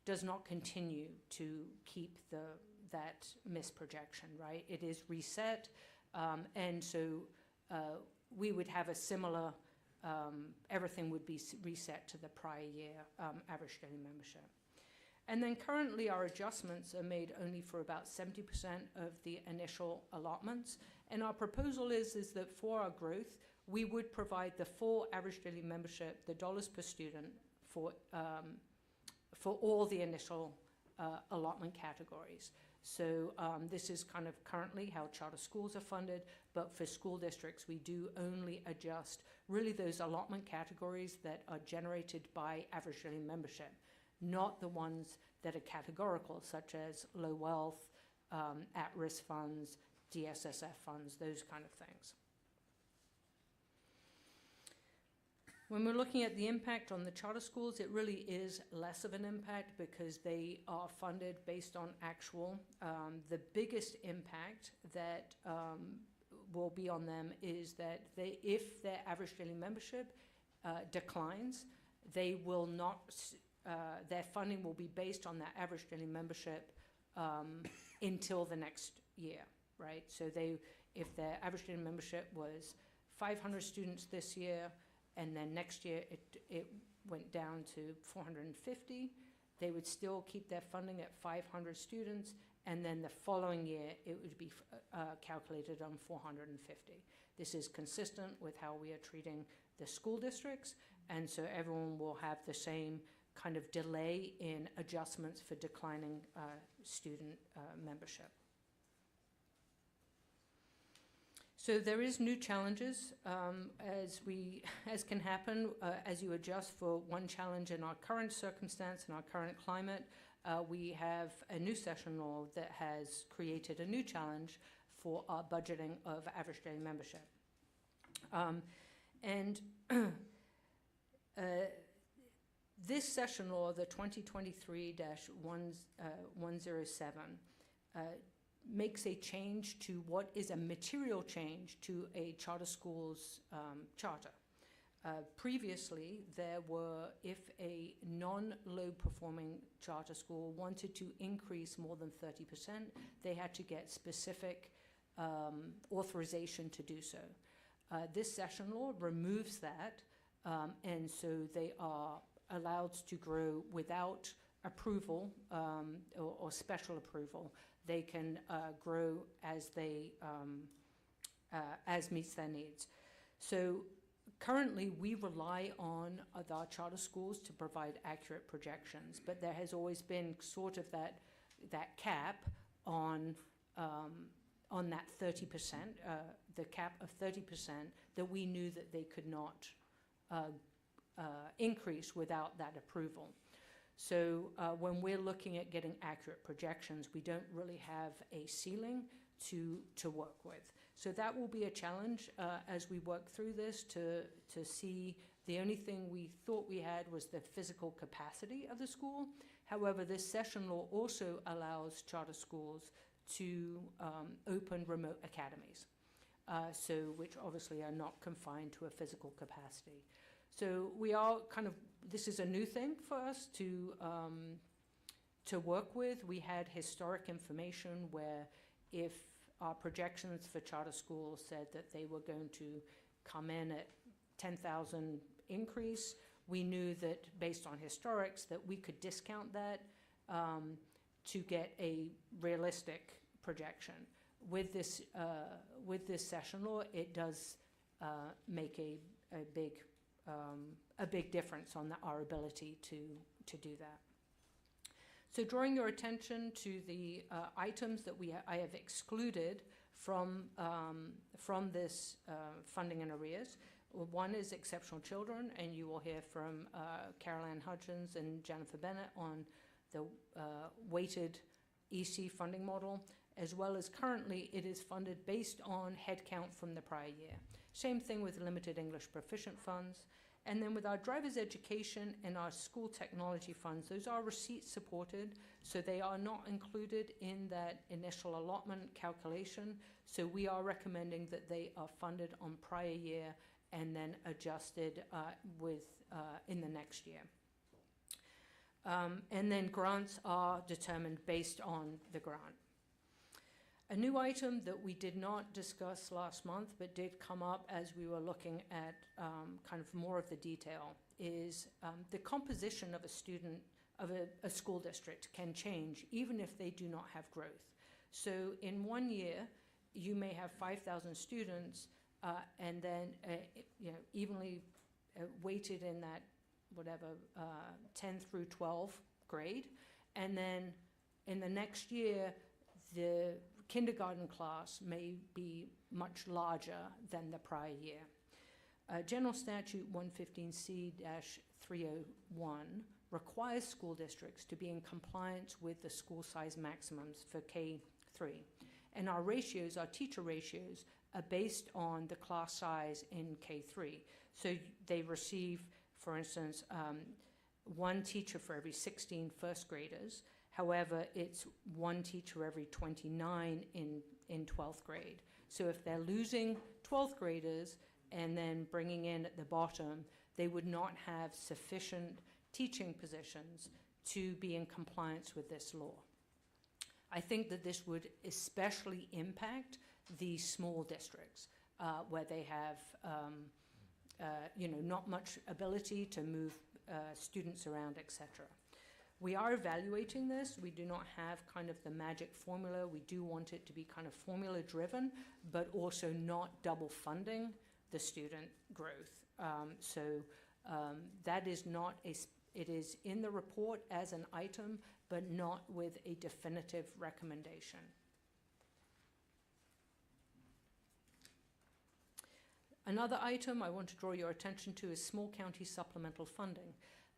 does not continue to keep that misprojection, right? It is reset, and so we would have a similar, everything would be reset to the prior year average daily membership. And then currently our adjustments are made only for about 70% of the initial allotments. And our proposal is that for our growth, we would provide the full average daily membership, the dollars per student, for all the initial allotment categories. So this is kind of currently how charter schools are funded, but for school districts, we do only adjust really those allotment categories that are generated by average daily membership. not the ones that are categorical, such as low wealth, at-risk funds, DSSF funds, those kind of things. When we're looking at the impact on the charter schools, it really is less of an impact because they are funded based on actual. The biggest impact that will be on them is that if their average daily membership declines, they will not, their funding will be based on that average daily membership until the next year, right? So if their average daily membership was 500 students this year, and then next year it went down to 450, they would still keep their funding at 500 students, and then the following year it would be calculated on 450. This is consistent with how we are treating the school districts, and so everyone will have the same kind of delay in adjustments for declining student membership. So there is new challenges as can happen as you adjust for one challenge in our current circumstance, in our current climate. We have a new session law that has created a new challenge for our budgeting of average daily membership. This session law, the 2023-107, makes a change to what is a material change to a charter school's charter. Previously, there were, if a non-low performing charter school wanted to increase more than 30%, they had to get specific authorization to do so. This session law removes that, and so they are allowed to grow without approval or special approval. They can grow as they as meets their needs. So currently, we rely on our charter schools to provide accurate projections, but there has always been sort of that cap on that 30%, the cap of 30% that we knew that they could not increase without that approval. So when we're looking at getting accurate projections, we don't really have a ceiling to work with. So that will be a challenge as we work through this to see. The only thing we thought we had was the physical capacity of the school. However, this session law also allows charter schools to open remote academies, which obviously are not confined to a physical capacity. So we are kind of, this is a new thing for us to work with. We had historic information where if our projections for charter schools said that they were going to come in at 10,000 increase, we knew that based on historics that we could discount that to get a realistic projection. With this session law, it does make a big difference on our ability to do that. So drawing your attention to the items that I have excluded from this funding and arrears. One is exceptional children, and you will hear from Carol Ann Hudgens and Jennifer Bennett on the weighted EC funding model, as well as currently it is funded based on headcount from the prior year. Same thing with limited English proficient funds. And then with our driver's education and our school technology funds, those are receipt supported, so they are not included in that initial allotment calculation. So we are recommending that they are funded on prior year and then adjusted in the next year. And then grants are determined based on the grant. A new item that we did not discuss last month but did come up as we were looking at kind of more of the detail is the composition of a student, of a school district can change even if they do not have growth. So in 1 year, you may have 5,000 students and then evenly weighted in that whatever 10 through 12 grade. And then in the next year, the kindergarten class may be much larger than the prior year. General Statute 115C-301 requires school districts to be in compliance with the school size maximums for K-3. And our ratios, our teacher ratios, are based on the class size in K-3. So they receive, for instance, one teacher for every 16 first graders. However, it's one teacher every 29 in 12th grade. So if they're losing 12th graders and then bringing in at the bottom, they would not have sufficient teaching positions to be in compliance with this law. I think that this would especially impact the small districts where they have not much ability to move students around, etc. We are evaluating this. We do not have kind of the magic formula. We do want it to be kind of formula driven, but also not double funding the student growth. That is not it is in the report as an item, but not with a definitive recommendation. Another item I want to draw your attention to is small county supplemental funding.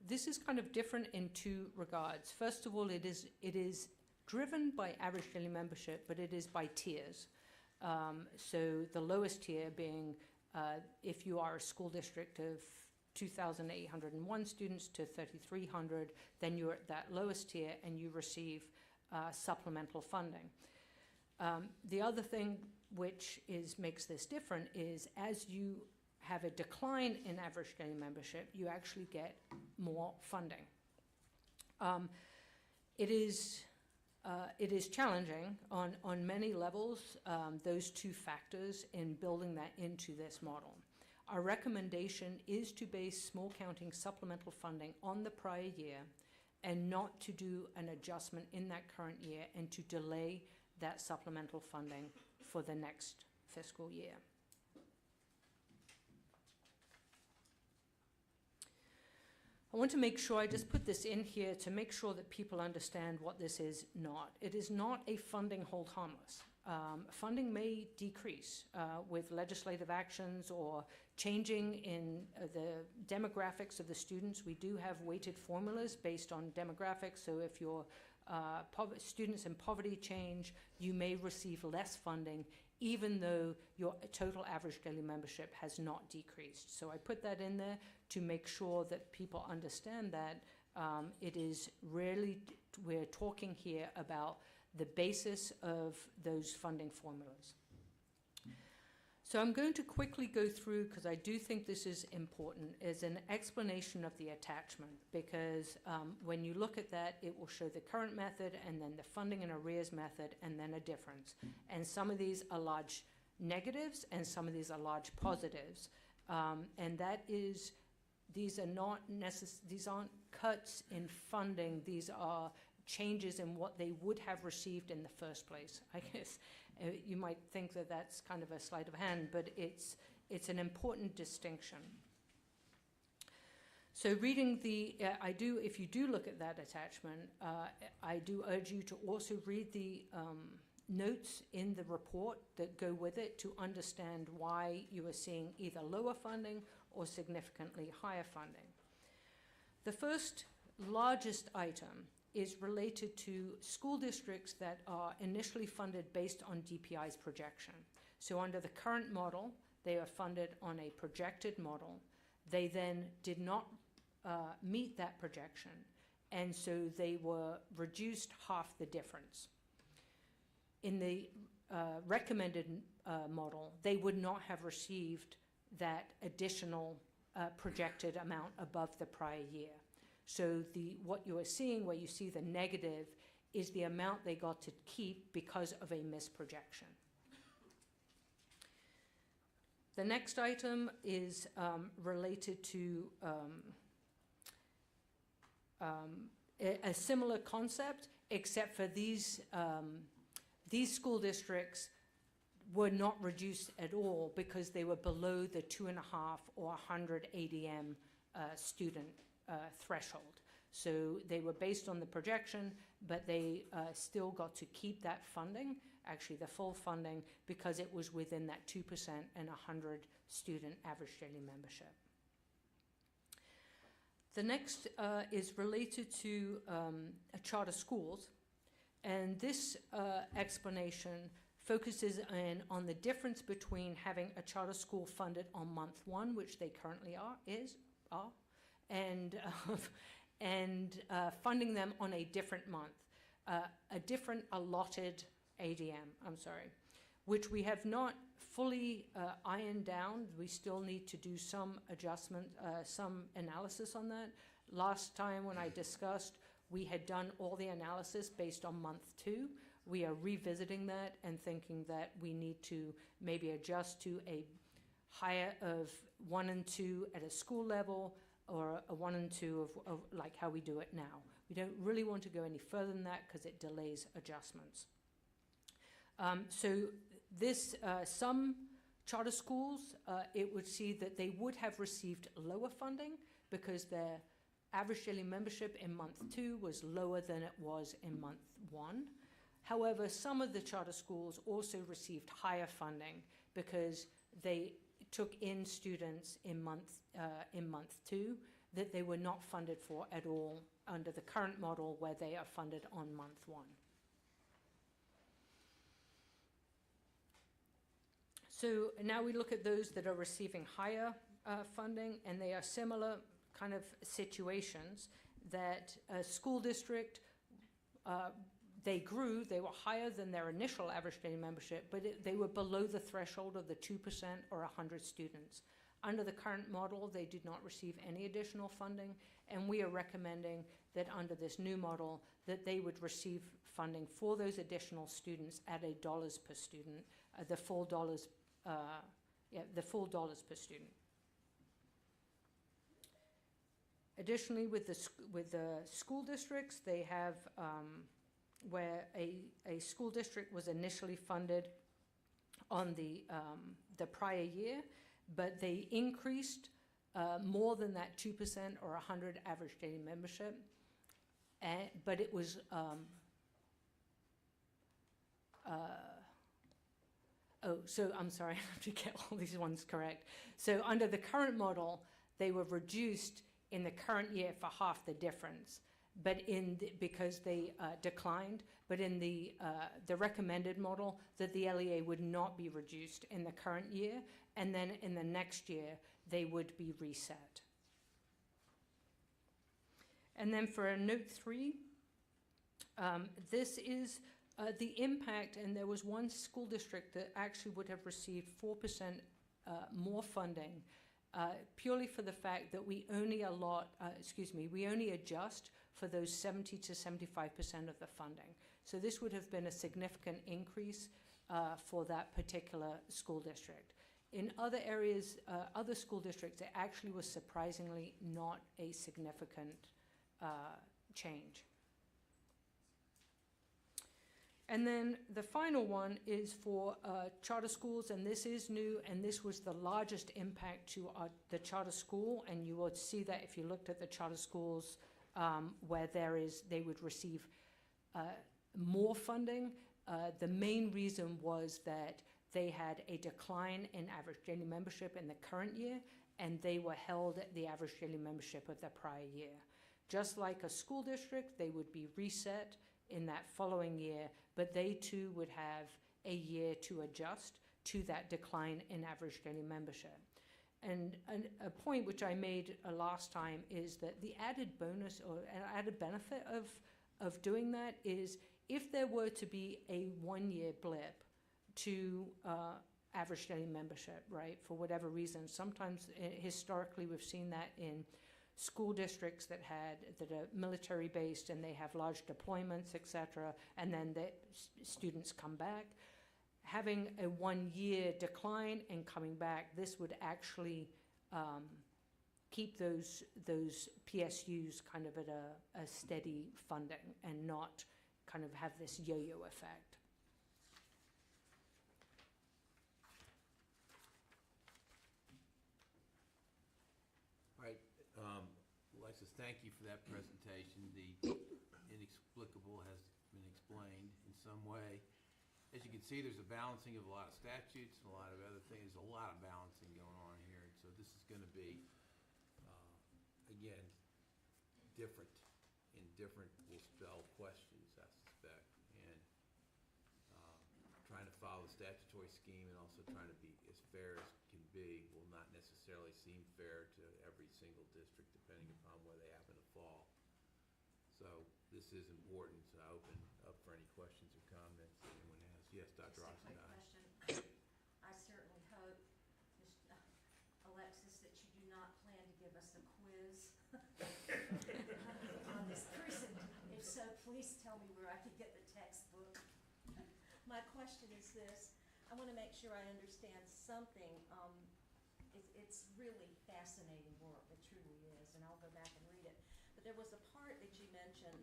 This is kind of different in two regards. First of all, it is driven by average daily membership, but it is by tiers. So the lowest tier being if you are a school district of 2,801 students to 3,300, then you're at that lowest tier and you receive supplemental funding. The other thing which makes this different is as you have a decline in average daily membership, you actually get more funding. It is challenging on many levels, those two factors in building that into this model. Our recommendation is to base small counting supplemental funding on the prior year and not to do an adjustment in that current year and to delay that supplemental funding for the next fiscal year. I want to make sure I just put this in here to make sure that people understand what this is not. It is not a funding hold harmless. Funding may decrease with legislative actions or changing in the demographics of the students. We do have weighted formulas based on demographics, so if your students in poverty change, you may receive less funding even though your total average daily membership has not decreased. So I put that in there to make sure that people understand that it is really, we're talking here about the basis of those funding formulas. So I'm going to quickly go through, because I do think this is important, is an explanation of the attachment, because when you look at that, it will show the current method and then the funding and arrears method and then a difference. And some of these are large negatives and some of these are large positives. And that is, these aren't cuts in funding, these are changes in what they would have received in the first place. I guess you might think that that's kind of a sleight of hand, but it's an important distinction. So reading if you do look at that attachment, I do urge you to also read the notes in the report that go with it to understand why you are seeing either lower funding or significantly higher funding. The first largest item is related to school districts that are initially funded based on DPI's projection. So under the current model, they are funded on a projected model. They then did not meet that projection, and so they were reduced half the difference. In the recommended model, they would not have received that additional projected amount above the prior year. So what you are seeing, where you see the negative, is the amount they got to keep because of a misprojection. The next item is related to a similar concept, except for these school districts were not reduced at all because they were below the 2.5 or 100 ADM student threshold. So they were based on the projection, but they still got to keep that funding, actually the full funding, because it was within that 2% and 100 student average daily membership. The next is related to charter schools, and this explanation focuses on the difference between having a charter school funded on month one, which they currently are, and funding them on a different month, a different allotted ADM, which we have not fully ironed down. We still need to do some adjustment, some analysis on that. Last time when I discussed, we had done all the analysis based on month 2. We are revisiting that and thinking that we need to maybe adjust to a higher of 1 and 2 at a school level, or a 1 and 2 of like how we do it now. We don't really want to go any further than that because it delays adjustments. So this, some charter schools, it would see that they would have received lower funding because their average daily membership in month 2 was lower than it was in month 1. However, some of the charter schools also received higher funding because they took in students in month 2 that they were not funded for at all under the current model where they are funded on month 1. So now we look at those that are receiving higher funding, and they are similar kind of situations that a school district, they grew, they were higher than their initial average daily membership, but they were below the threshold of the 2% or 100 students. Under the current model, they did not receive any additional funding, and we are recommending that under this new model, that they would receive funding for those additional students at $1 per student, the full dollars per student. Additionally, with the school districts, they have where a school district was initially funded on the prior year, but they increased more than that 2% or 100 average daily membership, but it was so I'm sorry, I have to get all these ones correct. So under the current model, they were reduced in the current year for half the difference, but because they declined. But in the recommended model, that the LEA would not be reduced in the current year, and then in the next year they would be reset. And then for note 3, this is the impact, and there was one school district that actually would have received 4% more funding, purely for the fact that we only adjust for those 70 to 75% of the funding. So this would have been a significant increase for that particular school district. In other areas, other school districts, it actually was surprisingly not a significant change. And then the final one is for charter schools, and this is new, and this was the largest impact to the charter school, and you would see that if you looked at the charter schools where they would receive more funding. The main reason was that they had a decline in average daily membership in the current year, and they were held at the average daily membership of the prior year. Just like a school district, they would be reset in that following year, but they too would have a year to adjust to that decline in average daily membership. And a point which I made last time is that the added bonus or an added benefit of doing that is if there were to be a 1-year blip to average daily membership, right, for whatever reason. Sometimes historically we've seen that in school districts that are military based and they have large deployments, etc., and then the students come back. Having a 1-year decline and coming back, this would actually keep those PSUs kind of at a steady funding and not kind of have this yo-yo effect. Alexis, thank you for that presentation. The inexplicable has been explained in some way. As you can see, there's a balancing of a lot of statutes and a lot of other things. There's a lot of balancing going on here. So this is going to be, again, different, and different will spell questions, I suspect. And trying to follow the statutory scheme and also trying to be as fair as can be will not necessarily seem fair to every single district, depending upon where they happen to fall. So this is important, so I open up for any questions or comments that anyone has. Yes, Dr. Just a quick Oxendine. question. I certainly hope, Alexis, that you do not plan to give us a quiz on this presentation. If so, please tell me where I could get the textbook. My question is this: I want to make sure I understand something. It's really fascinating work, it truly is, and I'll go back and read it. But there was a part that you mentioned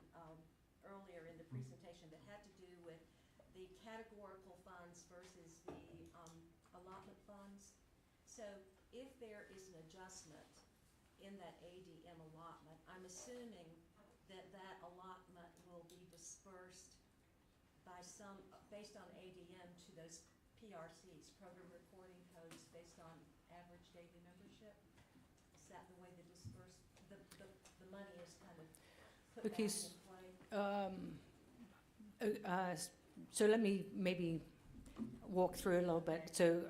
earlier in the presentation that had to do with the categorical funds versus the allotment funds. So if there is an adjustment in that ADM allotment, I'm assuming that that allotment will be dispersed by some, based on ADM to those PRCs, program reporting codes, based on average daily membership? Is that the way the money is kind of put back Okay, in play? So let me maybe walk through a little bit. So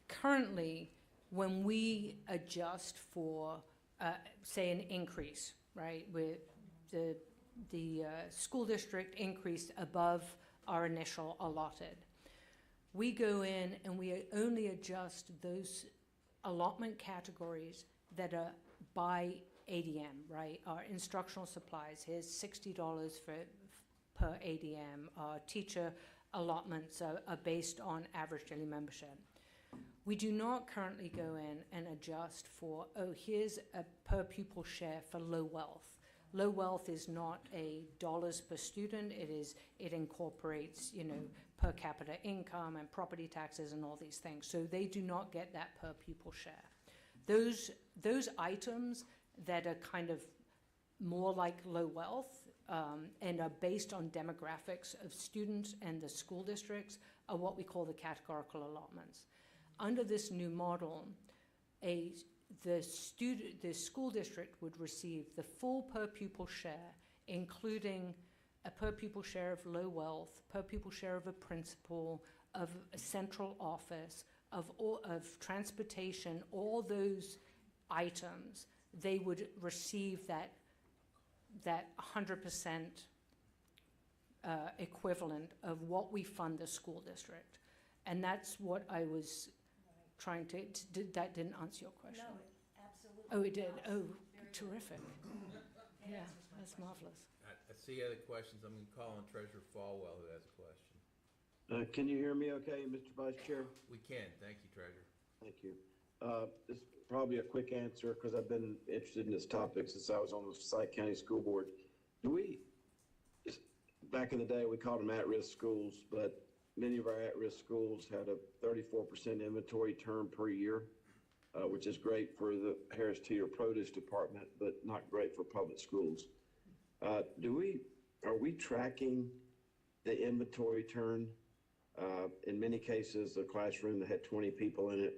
currently, when we adjust for, say, an increase, right, with the school district increased above our initial allotted, we go in and we only adjust those allotment categories that are by ADM, right? Our instructional supplies, here's $60 per ADM. Our teacher allotments are based on average daily membership. We do not currently go in and adjust for, oh, here's a per pupil share for low wealth. Low wealth is not a dollars per student. It incorporates, per capita income and property taxes and all these things. So they do not get that per pupil share. Those items that are kind of more like low wealth and are based on demographics of students and the school districts are what we call the categorical allotments. Under this new model, the school district would receive the full per pupil share, including a per pupil share of low wealth, per pupil share of a principal, of a central office, of transportation, all those items. They would receive that 100% equivalent of what we fund the school district. And that's what I was trying to, that didn't answer your question? No, it absolutely Oh, it did? does. Oh, Very good. terrific. That Yeah, answers my that's question. marvelous. I see other questions. I'm going to call on Treasurer Falwell, who has a question. Can you hear me okay, Mr. Vice Chair? We can. Thank you, Treasurer. Thank you. This is probably a quick answer because I've been interested in this topic since I was on the Forsyth County School Board. Back in the day, we called them at-risk schools, but many of our at-risk schools had a 34% inventory turn per year, which is great for the Harris Teeter Produce Department, but not great for public schools. Are we tracking the inventory turn? In many cases, a classroom that had 20 people in it,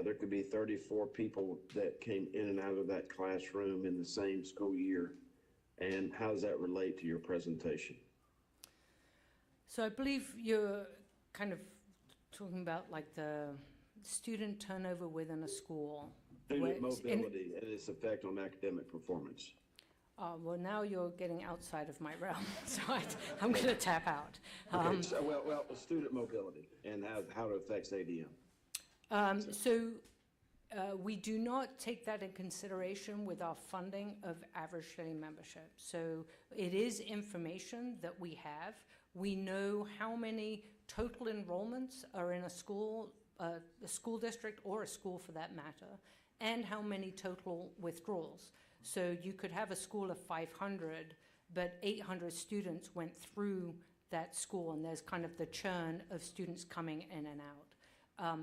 there could be 34 people that came in and out of that classroom in the same school year. And how does that relate to your presentation? So I believe you're kind of talking about like the student turnover within a school. where Student it's in- mobility and its effect on academic performance. Well, now you're getting outside of my realm, so I'm going to tap out. Okay, so, well, student mobility and how it affects ADM. We do not take that in consideration with our funding of average daily membership. So it is information that we have. We know how many total enrollments are in a school district or a school for that matter, and how many total withdrawals. So you could have a school of 500, but 800 students went through that school, and there's kind of the churn of students coming in and out.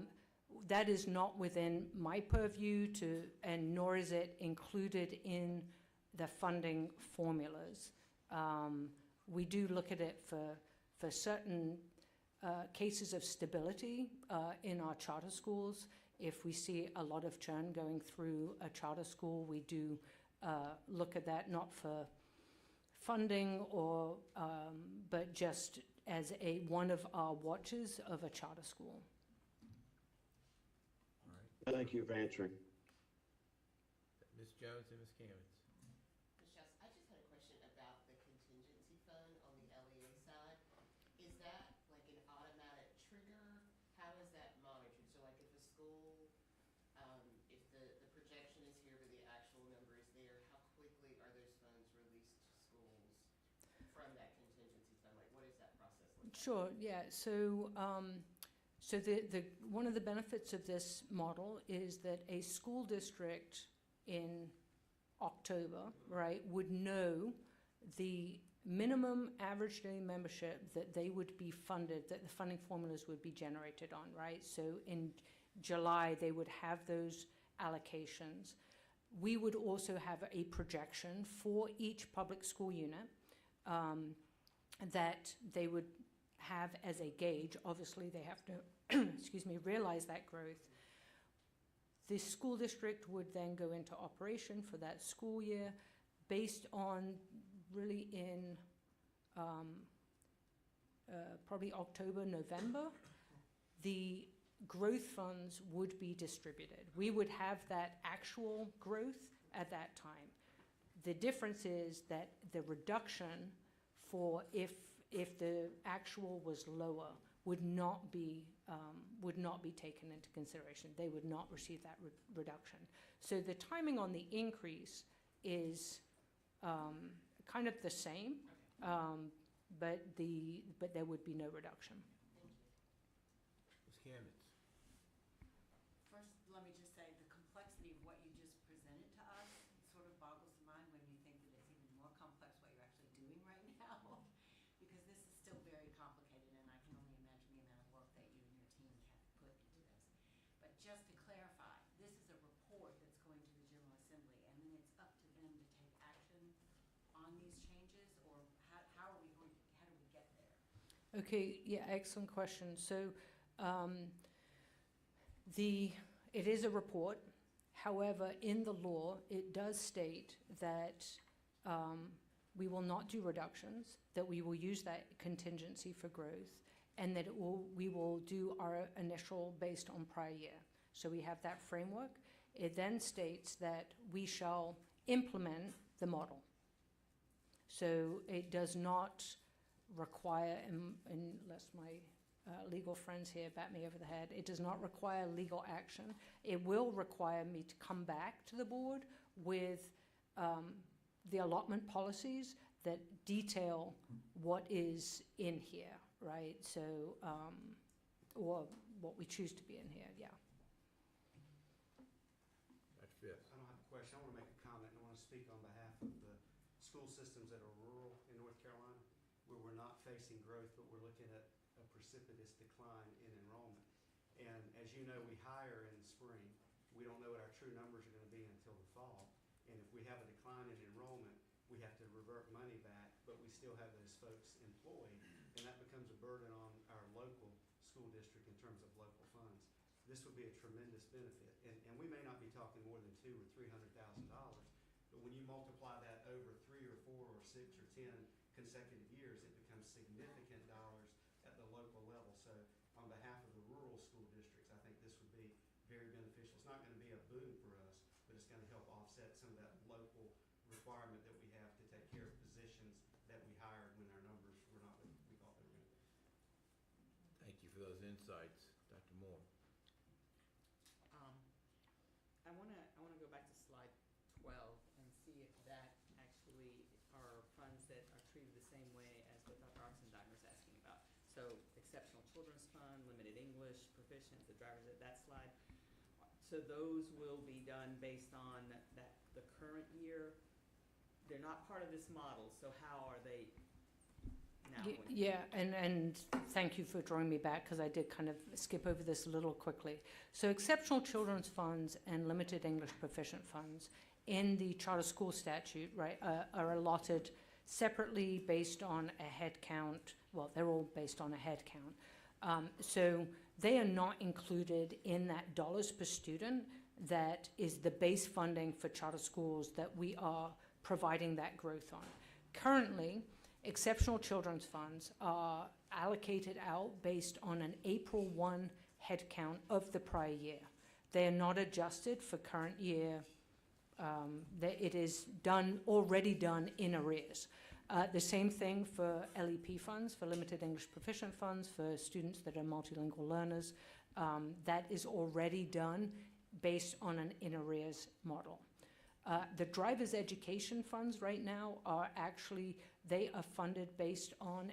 That is not within my purview and nor is it included in the funding formulas. We do look at it for certain cases of stability in our charter schools. If we see a lot of churn going through a charter school, we do look at that not for funding or, but just as one of our watches of a charter school. All right. Thank you for answering. Ms. Jones and Ms. Cammons. Ms. Jones, I just had a question about the contingency fund on the LEA side. Is that like an automatic trigger? How is that monitored? So like if a school, if the projection is here but the actual number is there, how quickly are those funds released to schools from that contingency fund? Like what is that process like? Sure, yeah. So, so the one of the benefits of this model is that a school district in October, right, would know the minimum average daily membership that they would be funded, that the funding formulas would be generated on, right? So in July, they would have those allocations. We would also have a projection for each public school unit that they would have as a gauge. Obviously, they have to, excuse me, realize that growth. The school district would then go into operation for that school year based on really in probably October, November, the growth funds would be distributed. We would have that actual growth at that time. The difference is that the reduction for if the actual was lower would not be taken into consideration. They would not receive that reduction. So the timing on the increase is kind of the same, but there would be no reduction. Ms. Cammons. First, let me just say, the complexity of what you just presented to us sort of boggles the mind when you think that it's even more complex what you're actually doing right now. Because this is still very complicated, and I can only imagine the amount of work that you and your team have put into this. But just to clarify, this is a report that's going to the General Assembly, and then it's up to them to take action on these changes, or how do we get there? Okay, yeah, excellent question. So it is a report. However, in the law, it does state that we will not do reductions, that we will use that contingency for growth, and that we will do our initial based on prior year. So we have that framework. It then states that we shall implement the model. So it does not require, unless my legal friends here bat me over the head, it does not require legal action. It will require me to come back to the board with the allotment policies that detail what is in here, right? So, or what we choose to be in here, yeah. Dr. Phipps. I don't have a question. I want to make a comment, and I want to speak on behalf of the school systems that are rural in North Carolina, where we're not facing growth, but we're looking at a precipitous decline in enrollment. And as you know, we hire in the spring. We don't know what our true numbers are going to be until the fall. And if we have a decline in enrollment, we have to revert money back, but we still have those folks employed, and that becomes a burden on our local school district in terms of local funds. This would be a tremendous benefit, and we may not be talking more than $200,000 or $300,000, but when you multiply that over 3 or 4 or 6 or 10 consecutive years, it becomes significant dollars at the local level. So on behalf of the rural school districts, I think this would be very beneficial. It's not going to be a boom for us, but it's going to help offset some of that local requirement that we have to take care of positions that we hired when our numbers were not what we thought they were going to be. Thank you for those insights. Dr. Moore. I wanna go back to slide 12 and see if that actually are funds that are treated the same way as what Dr. Oxendine was asking about. So Exceptional Children's Fund, Limited English, Proficient, the drivers at that slide. So those will be done based on the current year. They're not part of this model, so how are they now? Yeah, and thank you for drawing me back, because I did kind of skip over this a little quickly. So Exceptional Children's Funds and Limited English Proficient Funds in the charter school statute, right, are allotted separately based on a head count. Well, they're all based on a head count. So they are not included in that dollars per student that is the base funding for charter schools that we are providing that growth on. Currently, exceptional children's funds are allocated out based on an April 1 head count of the prior year. They are not adjusted for current year. It is already done in arrears. The same thing for LEP funds, for limited English proficient funds, for students that are multilingual learners. That is already done based on an in arrears model. The driver's education funds right now are actually, they are funded based on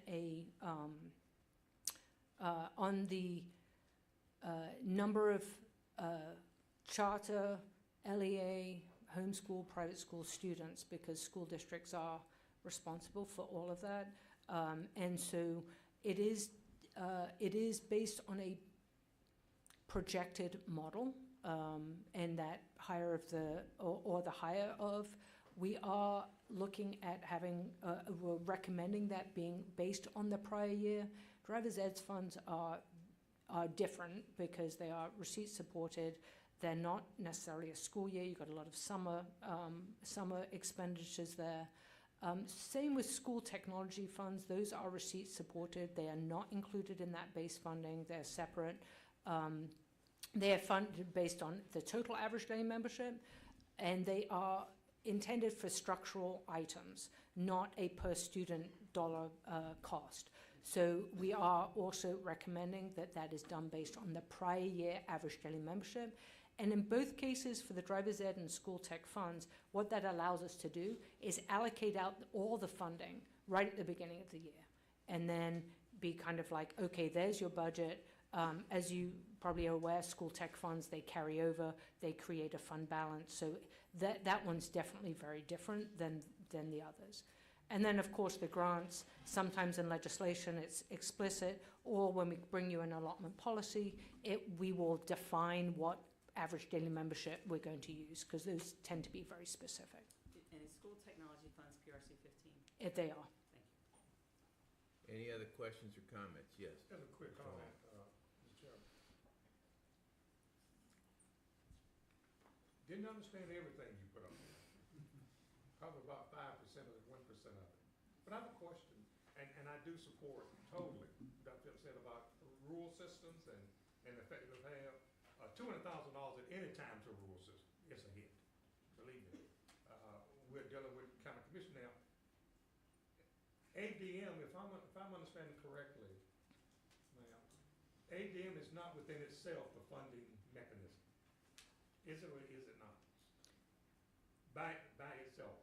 the number of charter, LEA, homeschool, private school students, because school districts are responsible for all of that. And so it is based on a projected model, and that higher of the, or the higher of, we are looking at having, we're recommending that being based on the prior year. Driver's eds funds are different because they are receipt supported. They're not necessarily a school year. You've got a lot of summer expenditures there. Same with school technology funds. Those are receipt supported. They are not included in that base funding. They're separate. They are funded based on the total average daily membership, and they are intended for structural items, not a per student dollar cost. So we are also recommending that that is done based on the prior year average daily membership. And in both cases, for the driver's ed and school tech funds, what that allows us to do is allocate out all the funding right at the beginning of the year, and then be kind of like, okay, there's your budget. As you probably are aware, school tech funds, they carry over, they create a fund balance. So that one's definitely very different than the others. And then, of course, the grants, sometimes in legislation it's explicit, or when we bring you an allotment policy, we will define what average daily membership we're going to use, because those tend to be very specific. And is school technology funds PRC 15? If they are. Thank you. Any other questions or comments? Yes. Just a quick comment, Mr. Chairman. Didn't understand everything you put up there. Probably about 5% of it, 1% of it. But I have a question, and I do support totally Dr. Phillips said about rural systems and the fact that we have $200,000 at any time to a rural system. It's a hit, believe me. We're dealing with county commission now. ADM, if I'm understanding correctly, ma'am, ADM is not within itself a funding mechanism. Is it or is it not? By itself?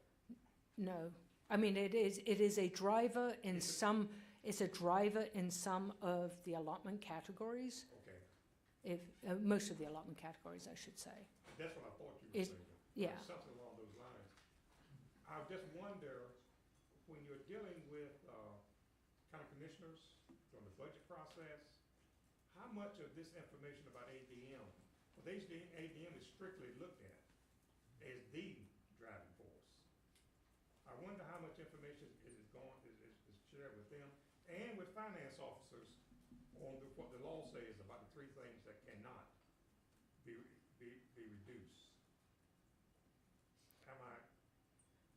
No. I mean, it is a driver in some, it's a driver in some of the allotment categories. Okay. Most of the allotment categories, I should say. That's what I thought you were saying. Yeah. Something along those lines. I just wonder, when you're dealing with county commissioners during the budget process, how much of this information about ADM, well, ADM is strictly looked at as the driving force. I wonder how much information is shared with them and with finance officers on what the law says about the three things that cannot be reduced. Am I?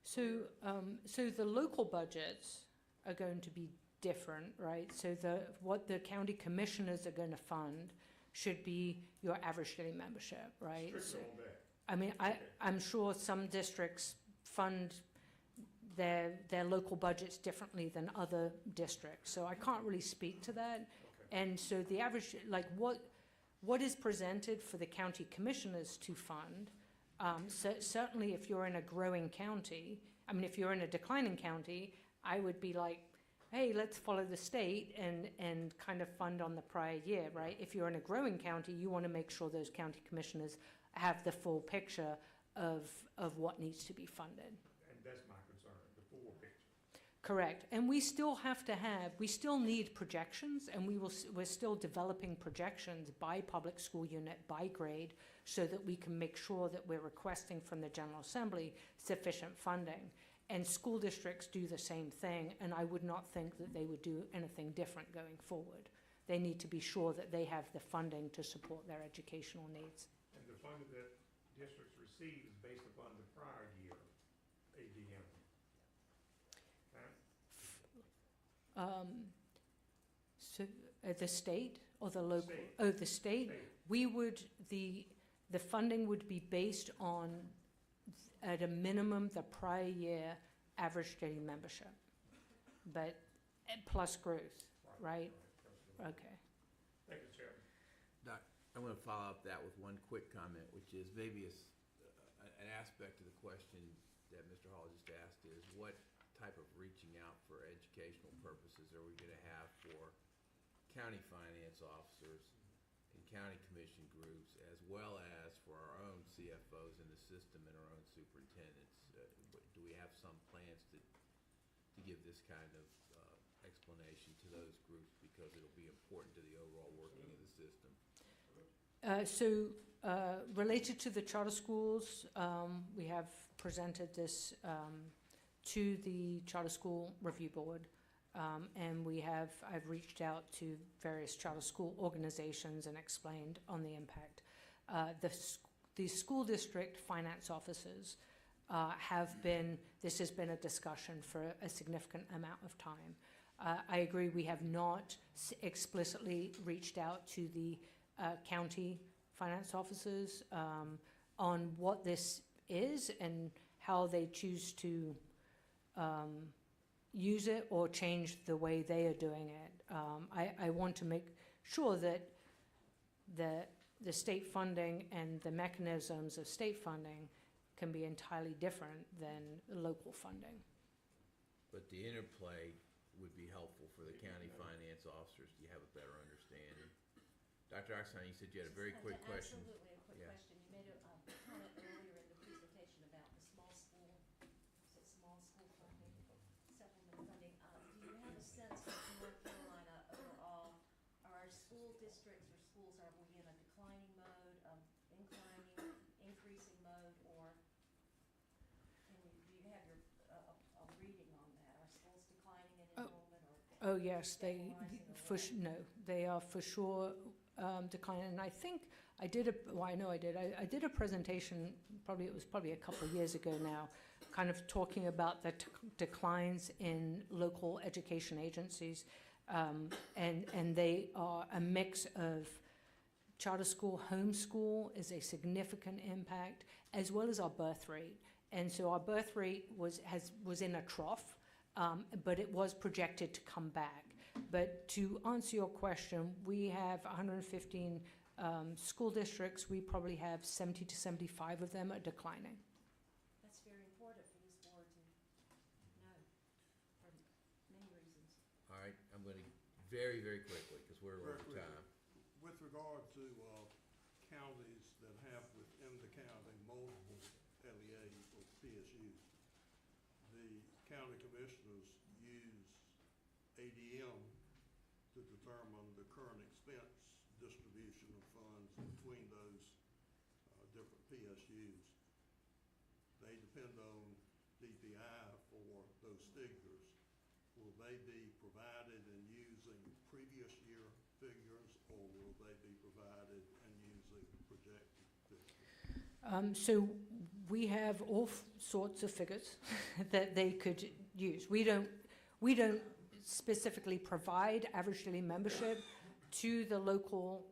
So the local budgets are going to be different, right? So what the county commissioners are going to fund should be your average daily membership, right? Strictly on that. I mean, I'm sure some districts fund their local budgets differently than other districts, so I can't really speak to that. Okay. And so the average, like what is presented for the county commissioners to fund, certainly if you're in a growing county, I mean, if you're in a declining county, I would be like, hey, let's follow the state and kind of fund on the prior year, right? If you're in a growing county, you want to make sure those county commissioners have the full picture of what needs to be funded. And that's my concern, the full picture. Correct. And we still need projections, and we're still developing projections by public school unit, by grade, so that we can make sure that we're requesting from the General Assembly sufficient funding. And school districts do the same thing, and I would not think that they would do anything different going forward. They need to be sure that they have the funding to support their educational needs. And the funding that districts receive is based upon the prior year ADM. Huh? So, the state or the local? State. Oh, the state? State. We would, the funding would be based on, at a minimum, the prior year average daily membership, but plus growth, right? Okay. Thank you, Chairman. Doc, I'm going to follow up that with one quick comment, which is maybe an aspect of the question that Mr. Hall just asked is, what type of reaching out for educational purposes are we going to have for county finance officers and county commission groups, as well as for our own CFOs in the system and our own superintendents? Do we have some plans to give this kind of explanation to those groups, because it'll be important to the overall working of the system? Related to the charter schools, we have presented this to the Charter School Review Board, and I've reached out to various charter school organizations and explained on the impact. The school district finance officers this has been a discussion for a significant amount of time. I agree, we have not explicitly reached out to the county finance officers on what this is and how they choose to use it or change the way they are doing it. I want to make sure that the state funding and the mechanisms of state funding can be entirely different than local funding. But the interplay would be helpful for the county finance officers. Do you have a better understanding? Dr. Oxon, you said you had a very quick question. Absolutely, a quick Yeah. question. You made a comment earlier in the presentation about the small school, is it small school funding, supplemental funding? Do you have a sense of North Carolina overall, are school districts or schools, are we in a declining mode, inclining, increasing mode, or do you have a reading on that? Are schools declining in enrollment or? Oh, yes, stabilizing or what? no, they are for sure declining. And I think I did I did a presentation, it was probably a couple of years ago now, kind of talking about the declines in local education agencies. And they are a mix of charter school, homeschool is a significant impact, as well as our birth rate. And so our birth rate was in a trough, but it was projected to come back. But to answer your question, we have 115 school districts. We probably have 70 to 75 of them are declining. That's very important for this board to know, for many reasons. All right, I'm going to very, very quickly, because we're over Very time. With regard to counties that have within the county multiple LEAs or PSUs, the county commissioners use ADM to determine the current expense distribution of funds between those different PSUs. They depend on DPI for those figures. Will they be provided in using previous year figures, or will they be provided and using projected figures? So we have all sorts of figures that they could use. We don't specifically provide average daily membership to the local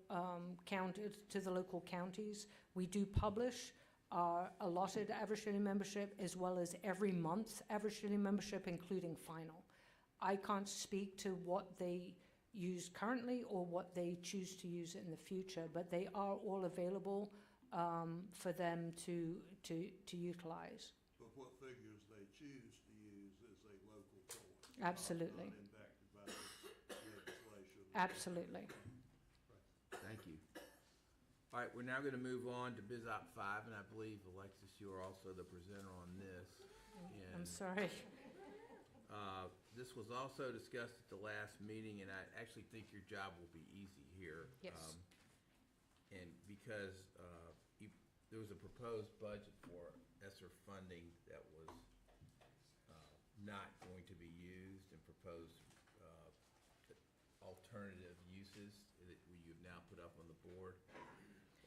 counties. We do publish our allotted average daily membership, as well as every month's average daily membership, including final. I can't speak to what they use currently or what they choose to use in the future, but they are all available for them to utilize. But what figures they choose to use is a local choice. Absolutely. Not impacted by this legislation. Absolutely. Thank you. All right, we're now going to move on to Biz Op 5, and I believe, Alexis, you are also the presenter on this. I'm sorry. This was also discussed at the last meeting, and I actually think your job will be easy here. Yes. And because there was a proposed budget for ESSER funding that was not going to be used, and proposed alternative uses that you've now put up on the board.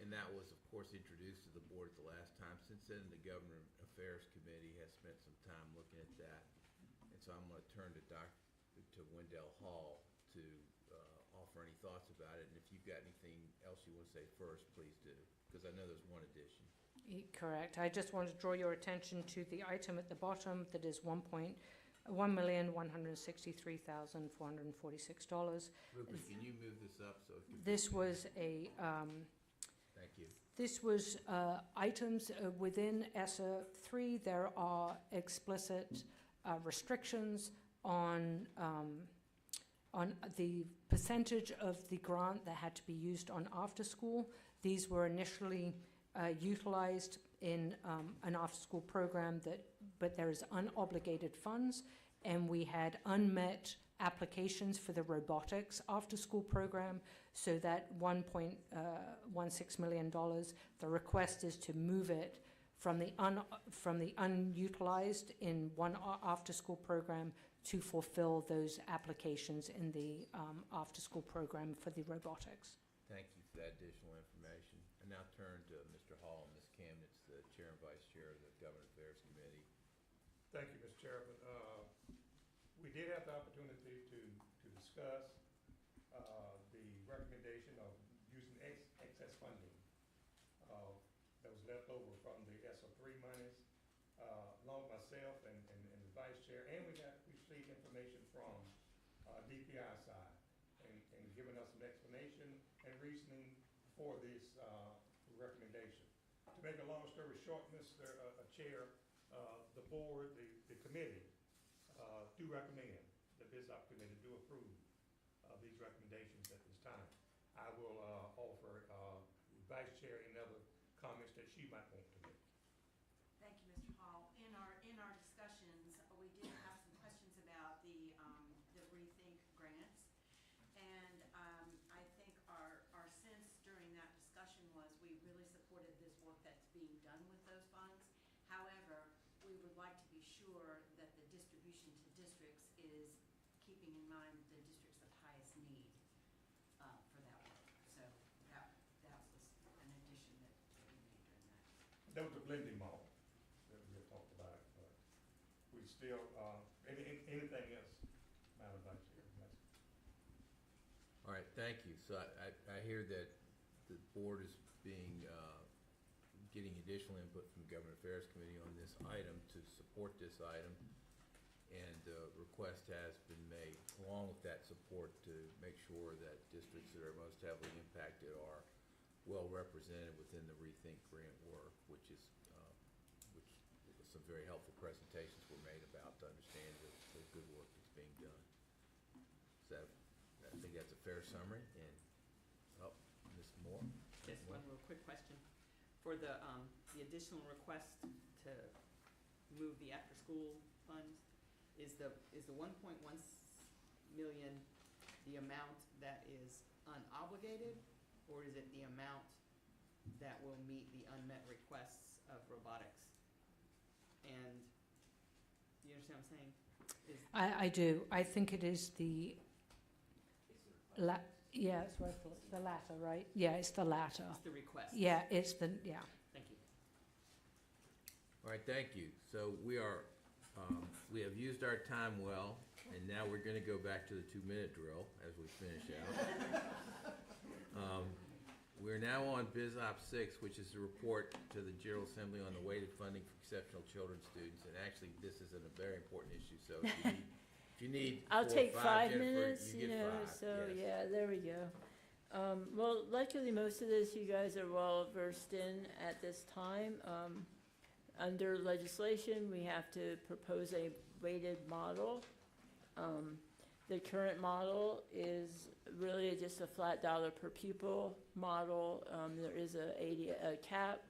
And that was, of course, introduced to the board at the last time. Since then, the Government Affairs Committee has spent some time looking at that. And so I'm going to turn to Wendell Hall to offer any thoughts about it. And if you've got anything else you want to say first, please do, because I know there's one addition. Correct. I just want to draw your attention to the item at the bottom that is $1,163,446. Rupert, can you move this up so it can be This was a, Thank you. this was items within ESSA 3. There are explicit restrictions on the percentage of the grant that had to be used on after-school. These were initially utilized in an after-school program but there is unobligated funds, and we had unmet applications for the robotics after-school program. So that $1.16 million, the request is to move it from the unutilized in one after-school program to fulfill those applications in the after-school program for the robotics. Thank you for that additional information. I now turn to Mr. Hall and Ms. Kamnitz, the Chair and Vice Chair of the Government Affairs Committee. Thank you, Mr. Chairman. We did have the opportunity to discuss the recommendation of using excess funding that was left over from the ESSA 3 monies, along with myself and the Vice Chair, and we received information from DPI side and giving us some explanation and reasoning for this recommendation. To make a long story short, Mr. Chair, the board, the committee do recommend, the BizOp committee do approve these recommendations at this time. I will offer Vice Chair any other comments that she might want to make. Thank you, Mr. Hall. In our discussions, we did have some questions about the Rethink grants. And I think our sense during that discussion was we really supported this work that's being done with those funds. However, we would like to be sure that the distribution to districts is keeping in mind the districts of highest need for that work. So that was an addition that we made during that. That was the blending model that we had talked about, but we still, anything else, Madam Vice Chair? All right, thank you. So I hear that the board is getting additional input from the Government Affairs Committee on this item to support this item. And request has been made, along with that support, to make sure that districts that are most heavily impacted are well represented within the Rethink grant work, which some very helpful presentations were made about to understand the good work that's being done. So I think that's a fair summary. And, Ms. Moore? Just one real quick question. For the additional request to move the after-school funds, is the 1.1 million the amount that is unobligated, or is it the amount that will meet the unmet requests of robotics? And you understand what I'm saying? I do. I think it is the yeah, it's what I thought. The latter, right? Yeah, it's the latter. It's the request. Yeah, it's the, yeah. Thank you. All right, thank you. So we have used our time well, and now we're going to go back to the 2-minute drill as we finish out. We're now on BizOp 6, which is the report to the General Assembly on the weighted funding for exceptional children students. And actually, this is a very important issue, so if you need I'll 4 or take 5, 5 Jennifer, minutes, you get 5. so yes. yeah, there we go. Well, luckily, most of this you guys are well versed in at this time. Under legislation, we have to propose a weighted model. The current model is really just a flat dollar per pupil model. There is a cap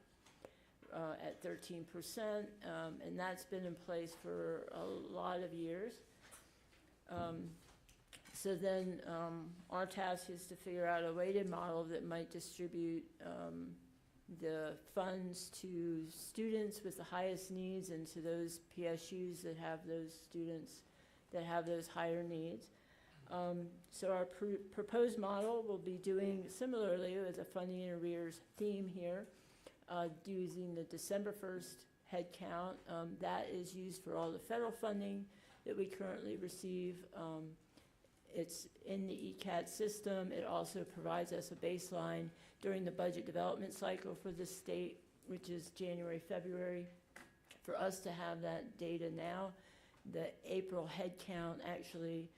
at 13%, and that's been in place for a lot of years. So then our task is to figure out a weighted model that might distribute the funds to students with the highest needs and to those PSUs that have those students that have those higher needs. So our proposed model will be doing similarly with a funding in arrears theme here, using the December 1st head count. That is used for all the federal funding that we currently receive. It's in the ECAT system. It also provides us a baseline during the budget development cycle for the state, which is January, February, for us to have that data now. The April head count actually,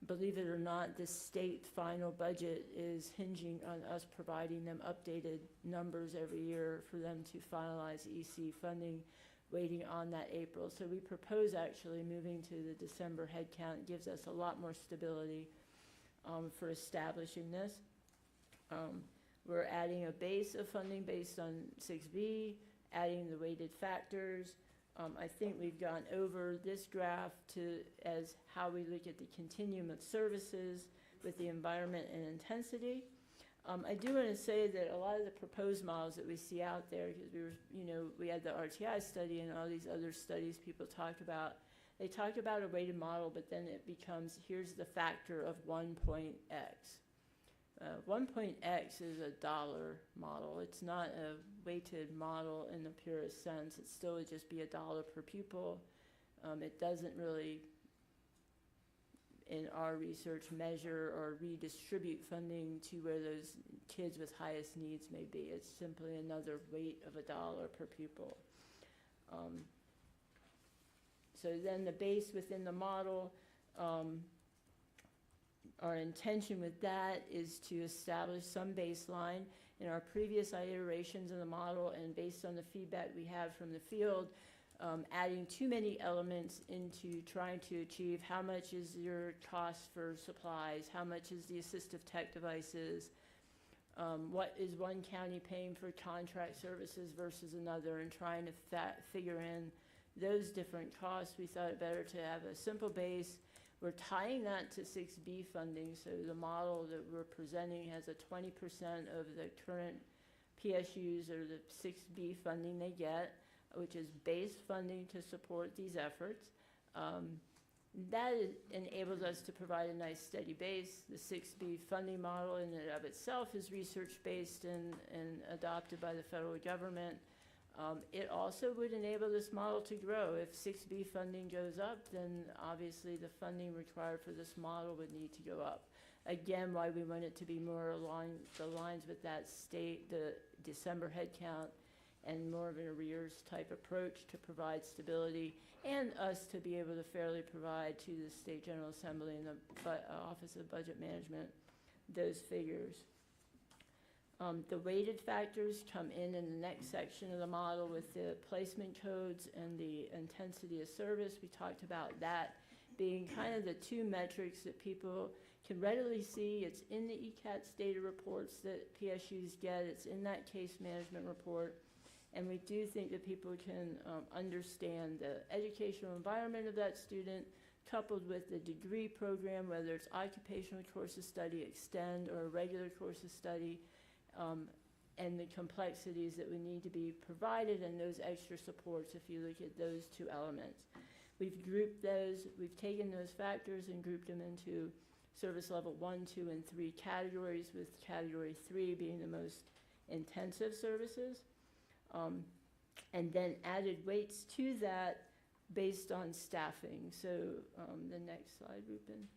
believe it or not, the state final budget is hinging on us providing them updated numbers every year for them to finalize EC funding, waiting on that April. So we propose actually moving to the December head count. It gives us a lot more stability for establishing this. We're adding a base of funding based on 6B, adding the weighted factors. I think we've gone over this graph as how we look at the continuum of services with the environment and intensity. I do want to say that a lot of the proposed models that we see out there, because we had the RTI study and all these other studies people talked about, they talk about a weighted model, but then it becomes, here's the factor of 1.x. 1.x is a dollar model. It's not a weighted model in the purest sense. It still would just be $1 per pupil. It doesn't really, in our research, measure or redistribute funding to where those kids with highest needs may be. It's simply another weight of $1 per pupil. So then the base within the model, our intention with that is to establish some baseline. In our previous iterations of the model and based on the feedback we have from the field, adding too many elements into trying to achieve how much is your cost for supplies, how much is the assistive tech devices, what is one county paying for contract services versus another, and trying to figure in those different costs. We thought it better to have a simple base. We're tying that to 6B funding, so the model that we're presenting has a 20% of the current PSUs or the 6B funding they get, which is base funding to support these efforts. That enables us to provide a nice steady base. The 6B funding model in and of itself is research-based and adopted by the federal government. It also would enable this model to grow. If 6B funding goes up, then obviously the funding required for this model would need to go up. Again, why we want it to be more along the lines with that state, the December head count, and more of an arrears type approach to provide stability, and us to be able to fairly provide to the State General Assembly and the Office of Budget Management those figures. The weighted factors come in the next section of the model with the placement codes and the intensity of service. We talked about that being kind of the two metrics that people can readily see. It's in the ECATS data reports that PSUs get. It's in that case management report. And we do think that people can understand the educational environment of that student coupled with the degree program, whether it's occupational course of study, extend, or a regular course of study, and the complexities that would need to be provided and those extra supports if you look at those two elements. We've grouped those, we've taken those factors and grouped them into service level 1, 2, and 3 categories, with category 3 being the most intensive services. And then added weights to that based on staffing. So the next slide, Rupen.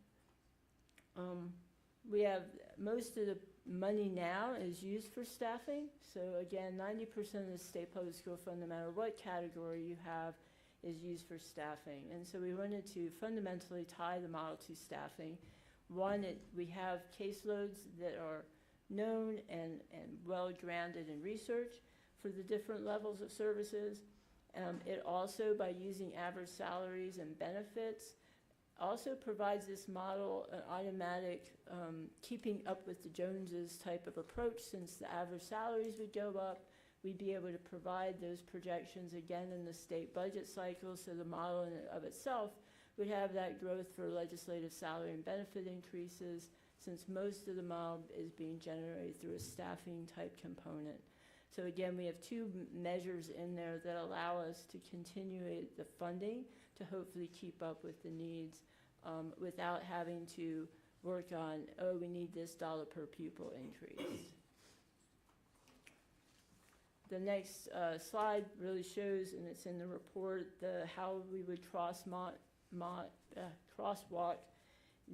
We have most of the money now is used for staffing. So again, 90% of the state public school fund, no matter what category you have, is used for staffing. And so we wanted to fundamentally tie the model to staffing. One, we have caseloads that are known and well grounded in research for the different levels of services. It also, by using average salaries and benefits, also provides this model an automatic keeping up with the Joneses type of approach. Since the average salaries would go up, we'd be able to provide those projections again in the state budget cycle, so the model in and of itself would have that growth for legislative salary and benefit increases, since most of the model is being generated through a staffing type component. So again, we have two measures in there that allow us to continue the funding to hopefully keep up with the needs without having to work on, oh, we need this dollar per pupil increase. The next slide really shows, and it's in the report, how we would crosswalk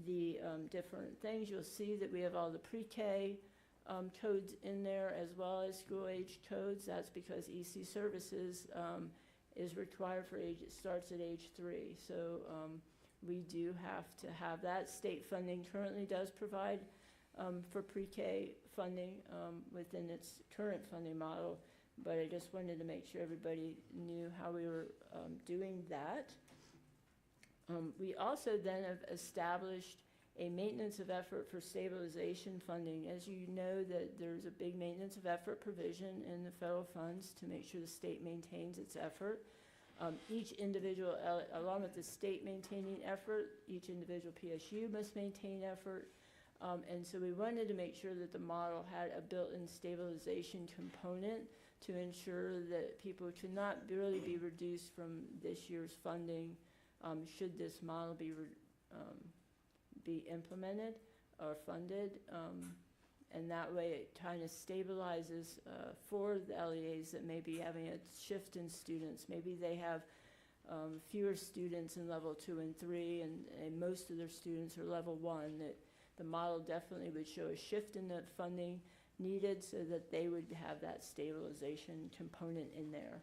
the different things. You'll see that we have all the pre-K codes in there as well as school-age codes. That's because EC Services is required for age, it starts at age 3. So we do have to have that. State funding currently does provide for pre-K funding within its current funding model, but I just wanted to make sure everybody knew how we were doing that. We also then have established a maintenance of effort for stabilization funding. As you know, that there's a big maintenance of effort provision in the federal funds to make sure the state maintains its effort. Each individual, along with the state maintaining effort, each individual PSU must maintain effort. And so we wanted to make sure that the model had a built-in stabilization component to ensure that people could not really be reduced from this year's funding should this model be implemented or funded. And that way it kind of stabilizes for the LEAs that may be having a shift in students. Maybe they have fewer students in level 2 and 3, and most of their students are level 1. That the model definitely would show a shift in the funding needed so that they would have that stabilization component in there.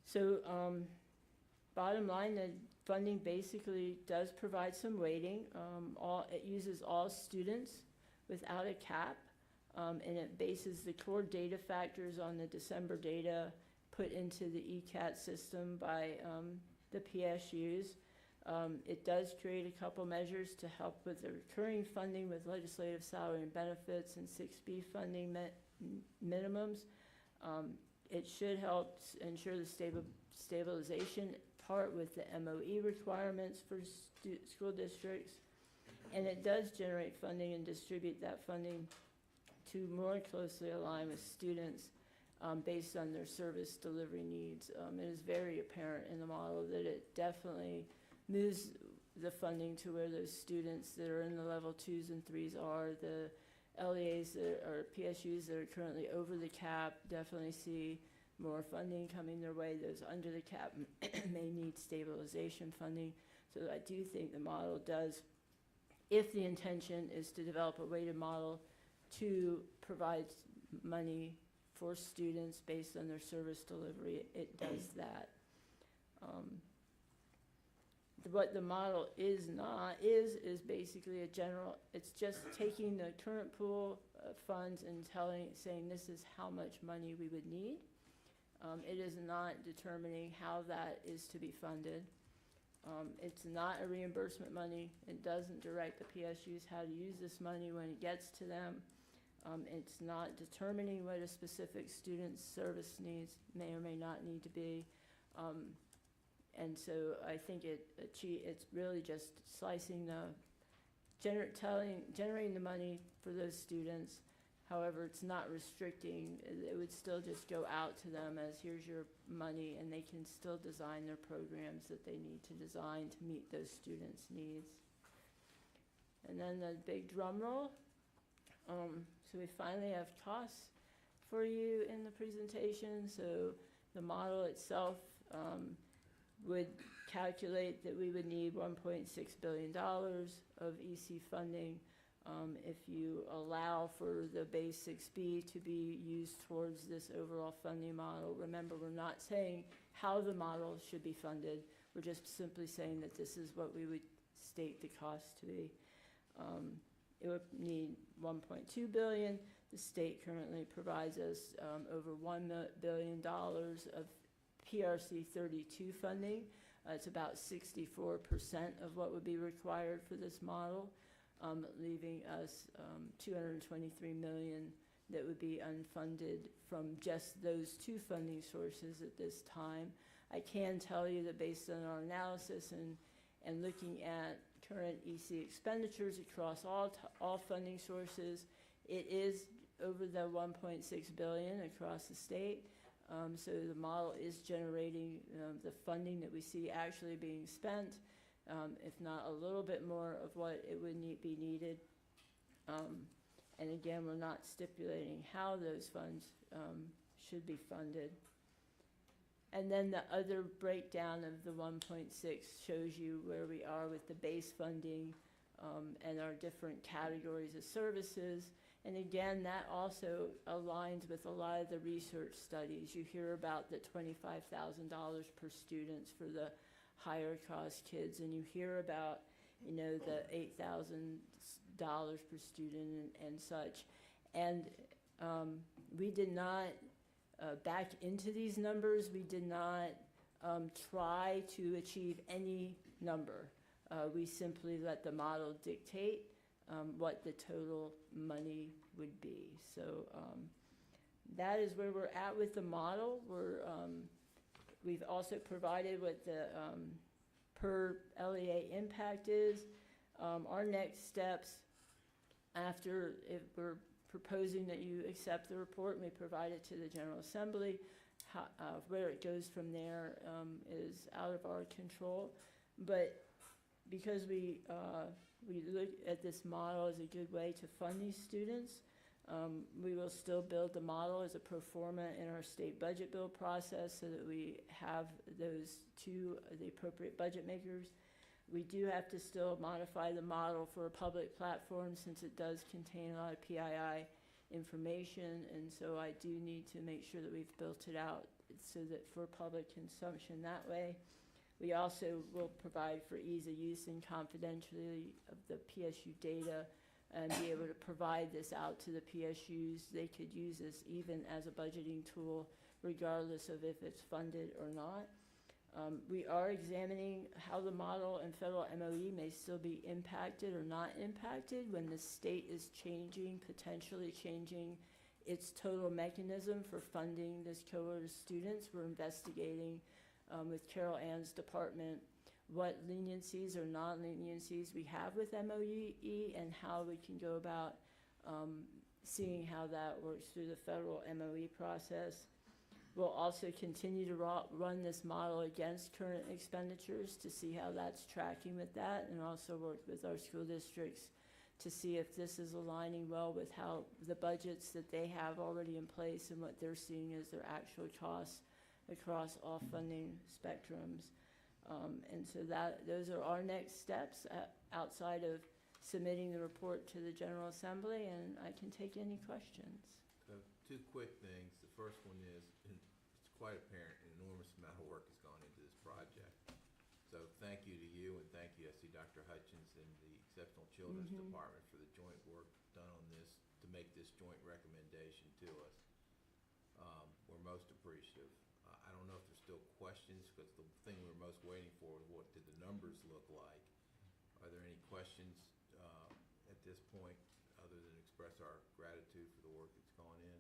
So bottom line, the funding basically does provide some weighting. It uses all students without a cap, and it bases the core data factors on the December data put into the ECAT system by the PSUs. It does create a couple measures to help with the recurring funding with legislative salary and benefits and 6B funding minimums. It should help ensure the stabilization part with the MOE requirements for school districts. And it does generate funding and distribute that funding to more closely align with students based on their service delivery needs. It is very apparent in the model that it definitely moves the funding to where those students that are in the level 2s and 3s are. The LEAs that are PSUs that are currently over the cap definitely see more funding coming their way. Those under the cap may need stabilization funding. So I do think the model does, if the intention is to develop a weighted model to provide money for students based on their service delivery, it does that. What the model is is basically a general, it's just taking the current pool of funds and saying this is how much money we would need. It is not determining how that is to be funded. It's not a reimbursement money. It doesn't direct the PSUs how to use this money when it gets to them. It's not determining what a specific student's service needs may or may not need to be. And so I think it's really just slicing generating the money for those students. However, it's not restricting. It would still just go out to them as here's your money, and they can still design their programs that they need to design to meet those students' needs. And then the big drum roll. So we finally have costs for you in the presentation. So the model itself would calculate that we would need $1.6 billion of EC funding if you allow for the base 6B to be used towards this overall funding model. Remember, we're not saying how the model should be funded. We're just simply saying that this is what we would state the cost to be. It would need $1.2 billion. The state currently provides us over $1 billion of PRC 32 funding. It's about 64% of what would be required for this model, leaving us $223 million that would be unfunded from just those two funding sources at this time. I can tell you that based on our analysis and looking at current EC expenditures across all funding sources, it is over the $1.6 billion across the state. So the model is generating the funding that we see actually being spent. if not a little bit more of what it would be needed. And again, we're not stipulating how those funds should be funded. And then the other breakdown of the 1.6 shows you where we are with the base funding and our different categories of services. And again, that also aligns with a lot of the research studies. You hear about the $25,000 per student for the higher cost kids, and you hear about, you know, the $8,000 per student and such. And we did not back into these numbers. We did not try to achieve any number. We simply let the model dictate what the total money would be. So that is where we're at with the model. We've also provided what the per LEA impact is. Our next steps after, if we're proposing that you accept the report and we provide it to the General Assembly, where it goes from there is out of our control. But because we look at this model as a good way to fund these students, we will still build the model as a pro forma in our state budget bill process so that we have those to the appropriate budget makers. We do have to still modify the model for a public platform since it does contain a lot of PII information, and so I do need to make sure that we've built it out so that for public consumption that way. We also will provide for ease of use and confidentiality of the PSU data and be able to provide this out to the PSUs. They could use this even as a budgeting tool regardless of if it's funded or not. We are examining how the model and federal MOE may still be impacted or not impacted when the state is changing, potentially changing its total mechanism for funding this cohort of students. We're investigating with Carol Ann's department what leniencies or non-leniencies we have with MOE and how we can go about seeing how that works through the federal MOE process. We'll also continue to run this model against current expenditures to see how that's tracking with that, and also work with our school districts to see if this is aligning well with how the budgets that they have already in place and what they're seeing as their actual costs across all funding spectrums. And so those are our next steps outside of submitting the report to the General Assembly, and I can take any questions. Two quick things. The first one is, it's quite apparent an enormous amount of work has gone into this project. So thank you to you, and thank you, I see Dr. Hutchins and the Exceptional Children's Department for the joint work done on this to make this joint recommendation to us. We're most appreciative. I don't know if there's still questions, because the thing we were most waiting for was what did the numbers look like. Are there any questions at this point, other than express our gratitude for the work that's gone in?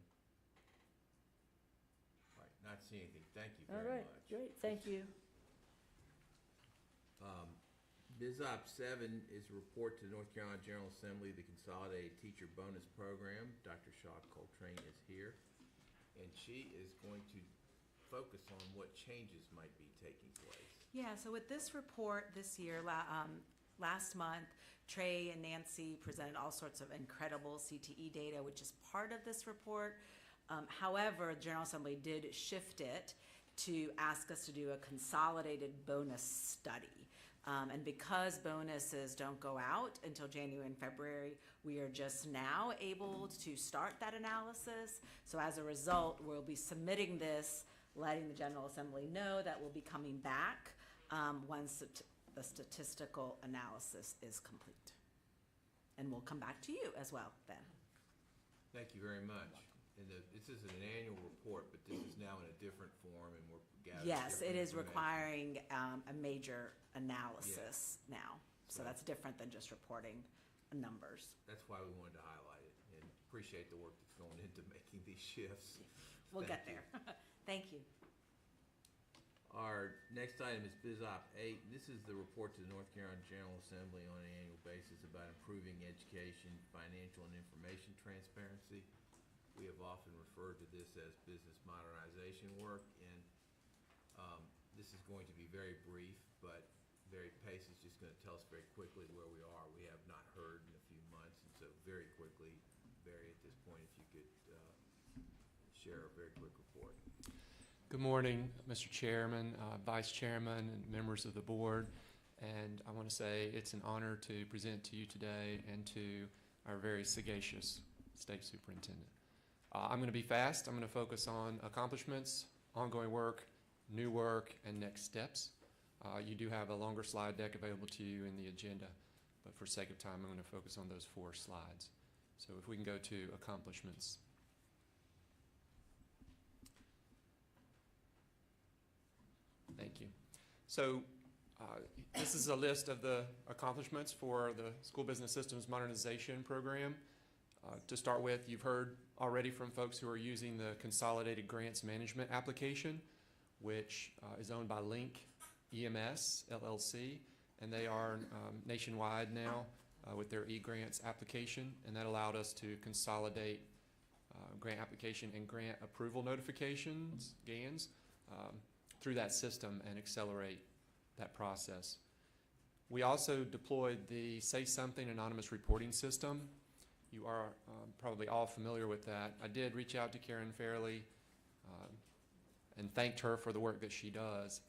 All right, not seeing anything. Thank you All very right, much. great, thank you. BizOp 7 is a report to the North Carolina General Assembly, the Consolidated Teacher Bonus Program. Dr. Shaw Coltrane is here, and she is going to focus on what changes might be taking place. Yeah, so with this report this year, last month, Trey and Nancy presented all sorts of incredible CTE data, which is part of this report. However, the General Assembly did shift it to ask us to do a consolidated bonus study. And because bonuses don't go out until January and February, we are just now able to start that analysis. So as a result, we'll be submitting this, letting the General Assembly know that we'll be coming back once the statistical analysis is complete. And we'll come back to you as well then. Thank you very much. And this is an annual report, but this is now in a different form, and we're gathering Yes, it different is information. requiring a major analysis now. So that's different than just reporting numbers. That's why we wanted to highlight it, and appreciate the work that's going into making these shifts. We'll Thank get you. there. Thank you. Our next item is BizOp 8. This is the report to the North Carolina General Assembly on an annual basis about improving education, financial, and information transparency. We have often referred to this as business modernization work, and this is going to be very brief, but secondary pace is just gonna tell us very quickly where we are. We have not heard in a few months, and so very quickly, Barry, at this point, if you could, share a very quick report. Good morning, Mr. Chairman, Vice Chairman, and members of the board. And I want to say it's an honor to present to you today and to our very sagacious State Superintendent. I'm going to be fast. I'm going to focus on accomplishments, ongoing work, new work, and next steps. You do have a longer slide deck available to you in the agenda, but for sake of time, I'm going to focus on those 4 slides. So if we can go to accomplishments. Thank you. So this is a list of the accomplishments for the School Business Systems Modernization Program. To start with, you've heard already from folks who are using the Consolidated Grants Management application, which is owned by Link EMS, LLC, and they are nationwide now with their eGrants application, and that allowed us to consolidate grant application and grant approval notifications, GANs, through that system and accelerate that process. We also deployed the Say Something anonymous reporting system. You are probably all familiar with that. I did reach out to Karen Fairley and thanked her for the work that she does.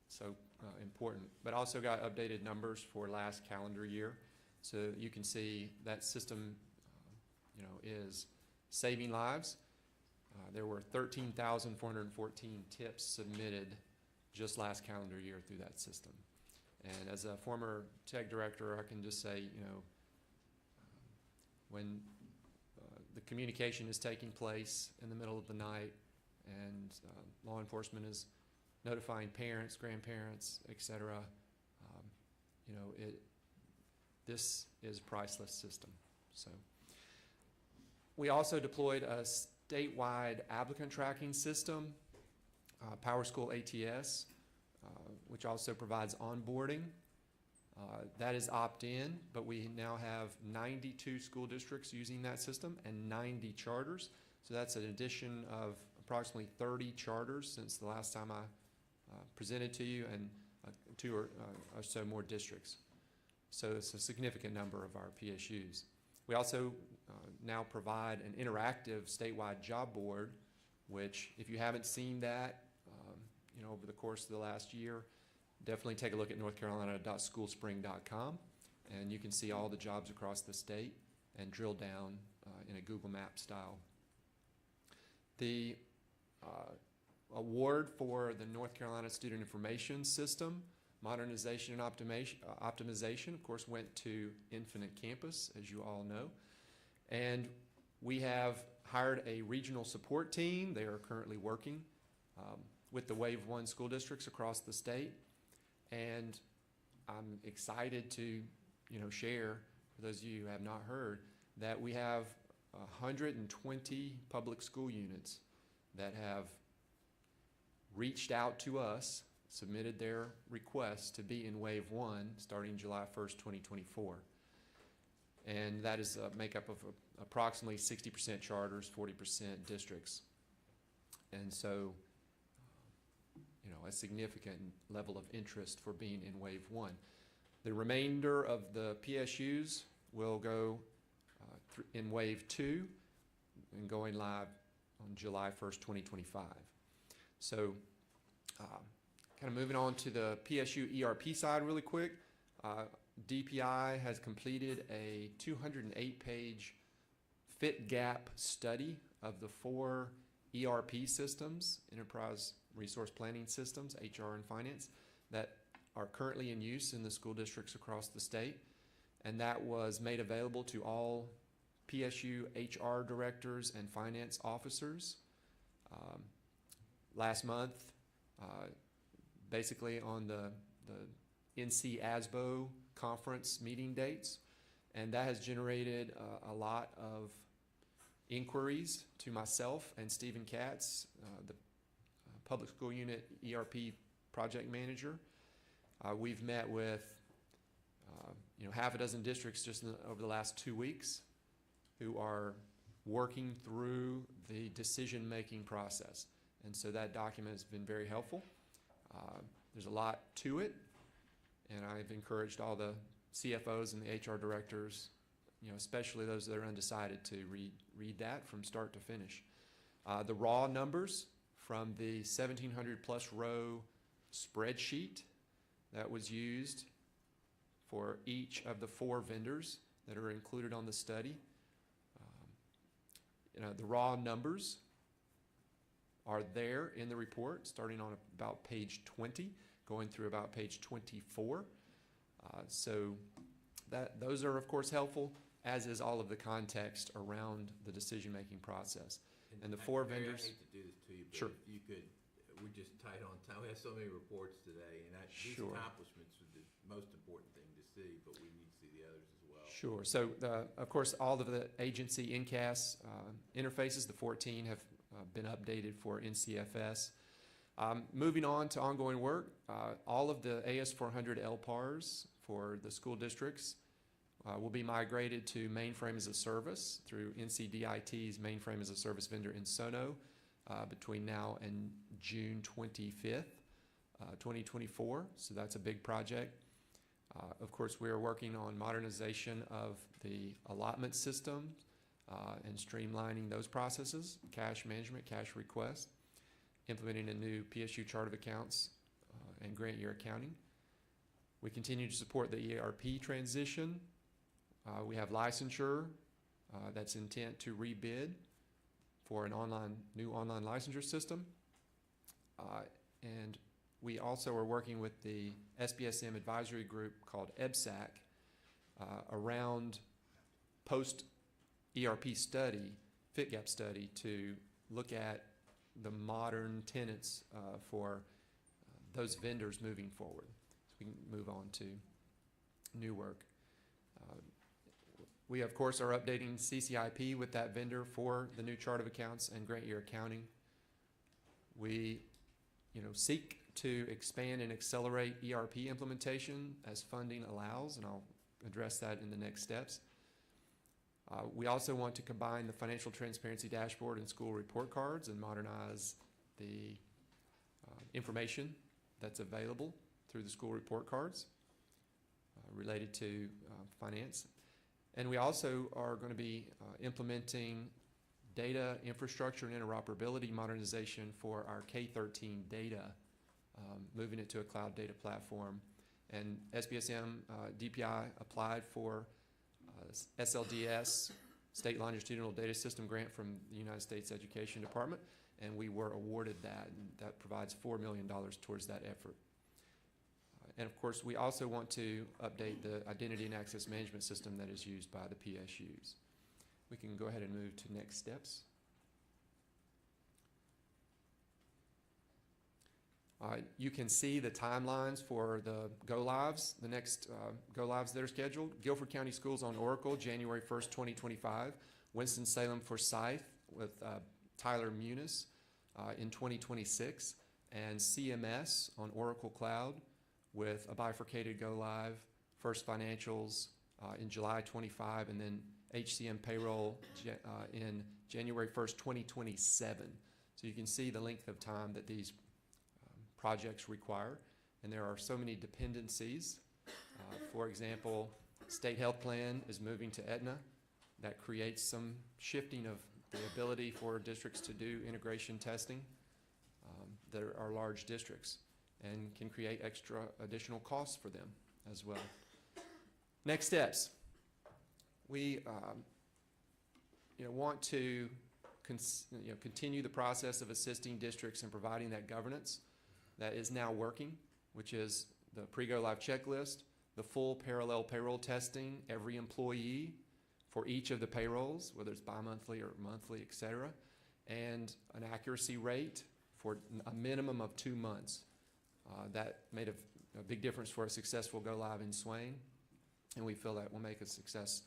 So important, but also got updated numbers for last calendar year. So you can see that system is saving lives. There were 13,414 tips submitted just last calendar year through that system. And as a former tech director, I can just say, when the communication is taking place in the middle of the night and law enforcement is notifying parents, grandparents, etc., this is a priceless system. So we also deployed a statewide applicant tracking system, PowerSchool ATS, which also provides onboarding. That is opt-in, but we now have 92 school districts using that system and 90 charters. So that's an addition of approximately 30 charters since the last time I presented to you, and 2 or so more districts. So it's a significant number of our PSUs. We also now provide an interactive statewide job board, which if you haven't seen that over the course of the last year, definitely take a look at northcarolina.schoolspring.com, and you can see all the jobs across the state and drill down in a Google Map style. The award for the North Carolina Student Information System Modernization and Optimization, of course, went to Infinite Campus, as you all know. And we have hired a regional support team. They are currently working with the Wave 1 school districts across the state. And I'm excited to share, for those of you who have not heard, that we have 120 public school units that have reached out to us, submitted their requests to be in Wave 1 starting July 1st, 2024. And that is a makeup of approximately 60% charters, 40% districts. And so, a significant level of interest for being in Wave 1. The remainder of the PSUs will go in Wave 2 and going live on July 1st, 2025. So kind of moving on to the PSU ERP side really quick. DPI has completed a 208-page fit gap study of the 4 ERP systems, enterprise resource planning systems, HR and finance, that are currently in use in the school districts across the state. And that was made available to all PSU HR directors and finance officers last month, basically on the NC ASBO conference meeting dates. And that has generated a lot of inquiries to myself and Stephen Katz, the Public School Unit ERP Project Manager. We've met with half a dozen districts just over the last 2 weeks who are working through the decision-making process. And so that document has been very helpful. There's a lot to it, And I've encouraged all the CFOs and the HR directors, especially those that are undecided, to read that from start to finish. The raw numbers from the 1,700 plus row spreadsheet that was used for each of the 4 vendors that are included on the study. The raw numbers are there in the report, starting on about page 20, going through about page 24. So those are, of course, helpful, as is all of the context around the decision-making process. And the 4 Mary, vendors. I hate to do this to you, but Sure. if you could, we're just tight on time. We have so many reports today, and these Sure. accomplishments are the most important thing to see, but we need to see the others as well. Sure. So, of course, all of the agency NCAS interfaces, the 14, have been updated for NCFS. Moving on to ongoing work, all of the AS400 LPARs for the school districts will be migrated to mainframe as a service through NCDIT's mainframe as a service vendor Insono between now and June 25th, 2024. So that's a big project. Of course, we are working on modernization of the allotment system and streamlining those processes, cash management, cash request, implementing a new PSU chart of accounts and grant year accounting. We continue to support the ERP transition. We have licensure that's intent to rebid for an new online licensure system. And we also are working with the SBSM advisory group called EBSAC around post-ERP study, fit gap study, to look at the modern tenants for those vendors moving forward. So we can move on to new work. We, of course, are updating CCIP with that vendor for the new chart of accounts and grant year accounting. We, seek to expand and accelerate ERP implementation as funding allows, and I'll address that in the next steps. We also want to combine the financial transparency dashboard and school report cards and modernize the information that's available through the school report cards related to finance. And we also are going to be implementing data infrastructure and interoperability modernization for our K-13 data, moving it to a cloud data platform. And SBSM DPI applied for SLDS, State Longitudinal Data System grant from the United States Education Department, and we were awarded that, and that provides $4 million towards that effort. And of course, we also want to update the identity and access management system that is used by the PSUs. We can go ahead and move to next steps. You can see the timelines for the go-lives, the next go-lives that are scheduled. Guilford County Schools on Oracle, January 1st, 2025. Winston-Salem Forsyth with Tyler Muniz in 2026. And CMS on Oracle Cloud with a bifurcated go-live, First Financials in July 25, and then HCM Payroll in January 1st, 2027. So you can see the length of time that these projects require, and there are so many dependencies. For example, State Health Plan is moving to Aetna. That creates some shifting of the ability for districts to do integration testing. There are large districts and can create extra additional costs for them as well. Next steps. We want to continue the process of assisting districts in providing that governance that is now working, which is the pre-go live checklist, the full parallel payroll testing, every employee for each of the payrolls, whether it's bi-monthly or monthly, et cetera, and an accuracy rate for a minimum of 2 months. That made a big difference for a successful go live in Swain, and we feel that will make a success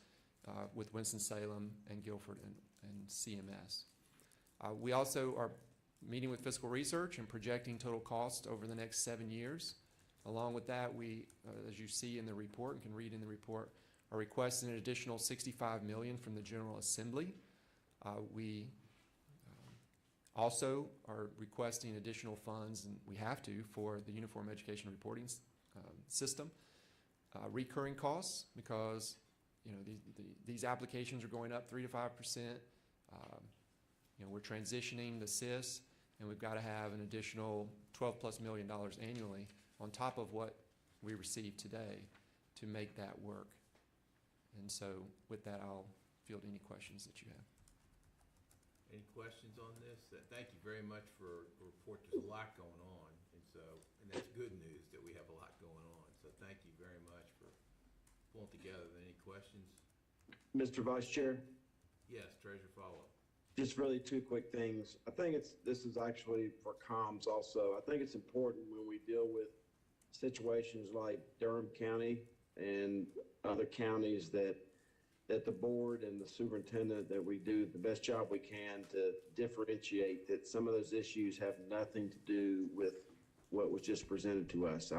with Winston-Salem and Guilford and CMS. We also are meeting with fiscal research and projecting total cost over the next 7 years. Along with that, we, as you see in the report and can read in the report, are requesting an additional $65 million from the General Assembly. We also are requesting additional funds, and we have to, for the Uniform Education Reporting System. recurring costs because, you know, these applications are going up 3 to 5%. You know, we're transitioning the SIS, and we've got to have an additional $12+ million annually on top of what we receive today to make that work. And so with that, I'll field any questions that you have. Any questions on this? Thank you very much for the report. There's a lot going on, and that's good news that we have a lot going on. So thank you very much for pulling together. Any questions? Mr. Vice Chair, Yes, Treasurer Follow. just really two quick things. I think this is actually for comms also. I think it's important when we deal with situations like Durham County and other counties that the board and the superintendent, that we do the best job we can to differentiate that some of those issues have nothing to do with what was just presented to us.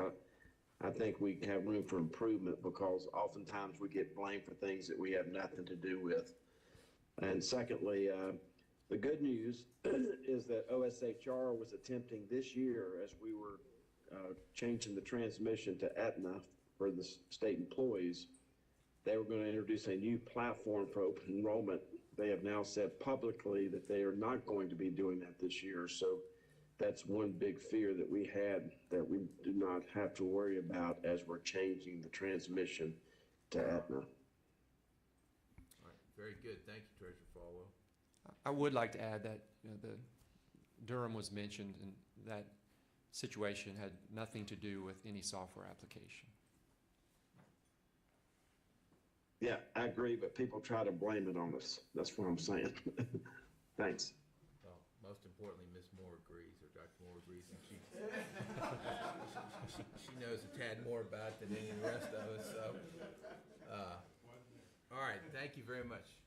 I think we have room for improvement because oftentimes we get blamed for things that we have nothing to do with. And secondly, the good news is that OSHR was attempting this year, as we were changing the transmission to Aetna for the state employees, they were going to introduce a new platform for open enrollment. They have now said publicly that they are not going to be doing that this year. So that's one big fear that we had that we do not have to worry about as we're changing the transmission to Aetna. All right, very good. Thank you, Treasurer Falwell. I would like to add that, you know, the Durham was mentioned, and that situation had nothing to do with any software application. Yeah, I agree, but people try to blame it on us. That's what I'm saying. Thanks. Well, most importantly, Ms. Moore agrees, or Dr. Moore agrees, and she knows a tad more about it than any of the rest of us, so. All right, thank you very much.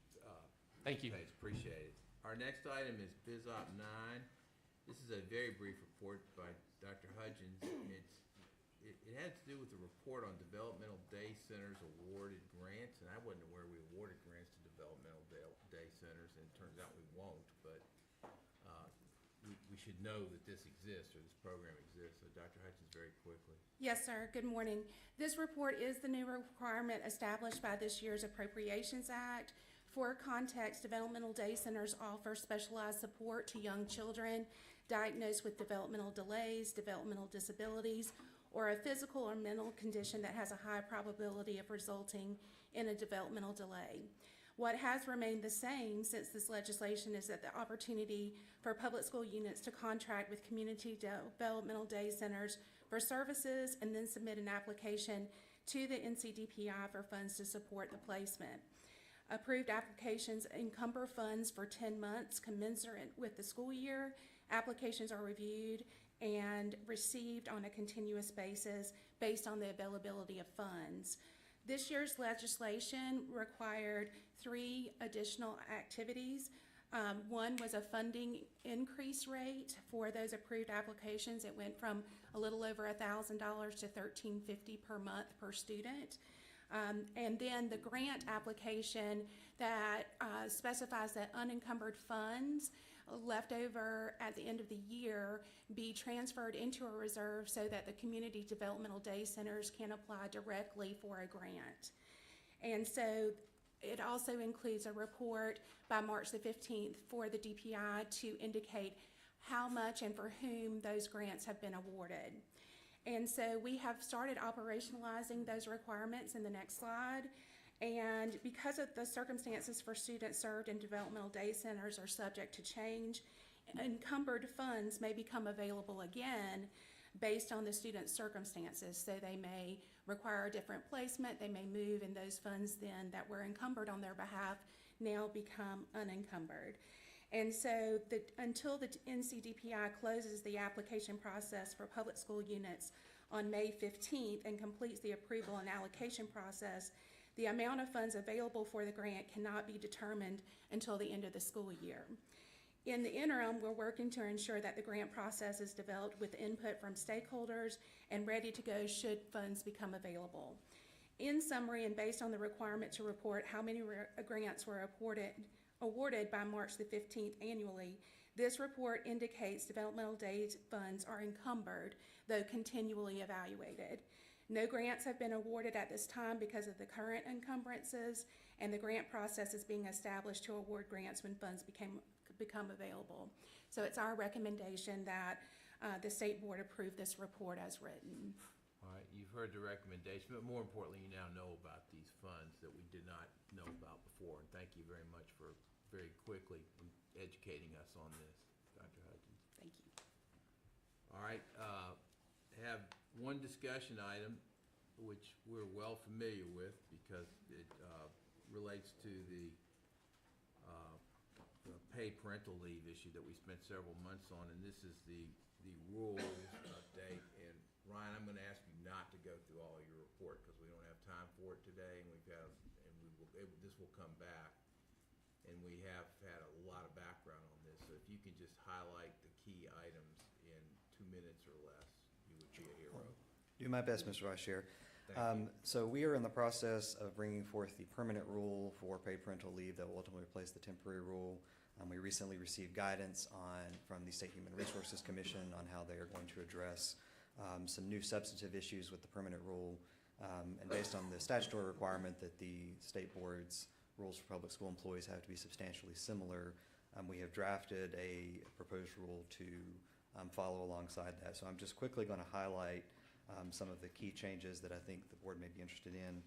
Thank you. Thanks, appreciate it. Our next item is BizOp 9. This is a very brief report by Dr. Hudgens. It had to do with the report on developmental day centers awarded grants, and I wasn't aware we awarded grants to developmental day centers, and it turns out we won't, but we should know that this exists, or this program exists. So Dr. Hudgens, very quickly. Yes, sir. Good morning. This report is the new requirement established by this year's Appropriations Act. For context, developmental day centers offer specialized support to young children diagnosed with developmental delays, developmental disabilities, or a physical or mental condition that has a high probability of resulting in a developmental delay. What has remained the same since this legislation is that the opportunity for public school units to contract with community developmental day centers for services and then submit an application to the NCDPI for funds to support the placement. Approved applications encumber funds for 10 months commensurate with the school year. Applications are reviewed and received on a continuous basis based on the availability of funds. This year's legislation required 3 additional activities. One was a funding increase rate for those approved applications. It went from a little over $1,000 to $1,350 per month per student. And then the grant application that specifies that unencumbered funds left over at the end of the year be transferred into a reserve so that the community developmental day centers can apply directly for a grant. And so it also includes a report by March the 15th for the DPI to indicate how much and for whom those grants have been awarded. And so we have started operationalizing those requirements in the next slide. And because of the circumstances for students served in developmental day centers are subject to change, encumbered funds may become available again based on the student's circumstances. So they may require a different placement, they may move, and those funds then that were encumbered on their behalf now become unencumbered. And so until the NCDPI closes the application process for public school units on May 15th and completes the approval and allocation process, the amount of funds available for the grant cannot be determined until the end of the school year. In the interim, we're working to ensure that the grant process is developed with input from stakeholders and ready to go should funds become available. In summary, and based on the requirement to report how many grants were awarded by March the 15th annually, this report indicates developmental days funds are encumbered, though continually evaluated. No grants have been awarded at this time because of the current encumbrances, and the grant process is being established to award grants when funds become available. So it's our recommendation that the state board approve this report as written. All right, you've heard the recommendation, but more importantly, you now know about these funds that we did not know about before. And thank you very much for very quickly educating us on this, Dr. Hudgens. Thank you. All right, have one discussion item, which we're well familiar with because it relates to the paid parental leave issue that we spent several months on, and this is the rules update. And Ryan, I'm going to ask you not to go through all of your report because we don't have time for it today, and this will come back. And we have had a lot of background on this, so if you can just highlight the key items in 2 minutes or less, you would be a hero. Do my best, Mr. Vice Chair. Thank you. So we are in the process of bringing forth the permanent rule for paid parental leave that will ultimately replace the temporary rule. We recently received guidance from the State Human Resources Commission on how they are going to address some new substantive issues with the permanent rule. And based on the statutory requirement that the state board's rules for public school employees have to be substantially similar, we have drafted a proposed rule to follow alongside that. So I'm just quickly going to highlight some of the key changes that I think the board may be interested in.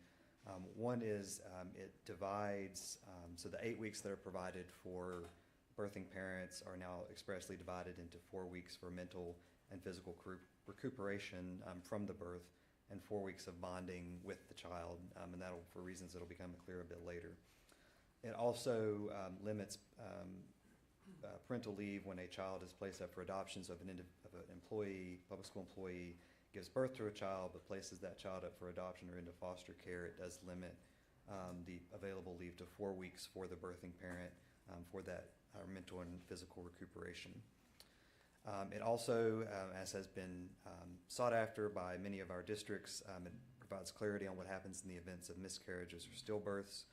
One is it divides, so the 8 weeks that are provided for birthing parents are now expressly divided into 4 weeks for mental and physical recuperation from the birth and 4 weeks of bonding with the child, and that'll, for reasons that'll become clear a bit later. It also limits parental leave when a child is placed up for adoption. So if an employee, public school employee, gives birth to a child but places that child up for adoption or into foster care, it does limit the available leave to 4 weeks for the birthing parent for that mental and physical recuperation. It also, as has been sought after by many of our districts, it provides clarity on what happens in the events of miscarriages or stillbirths,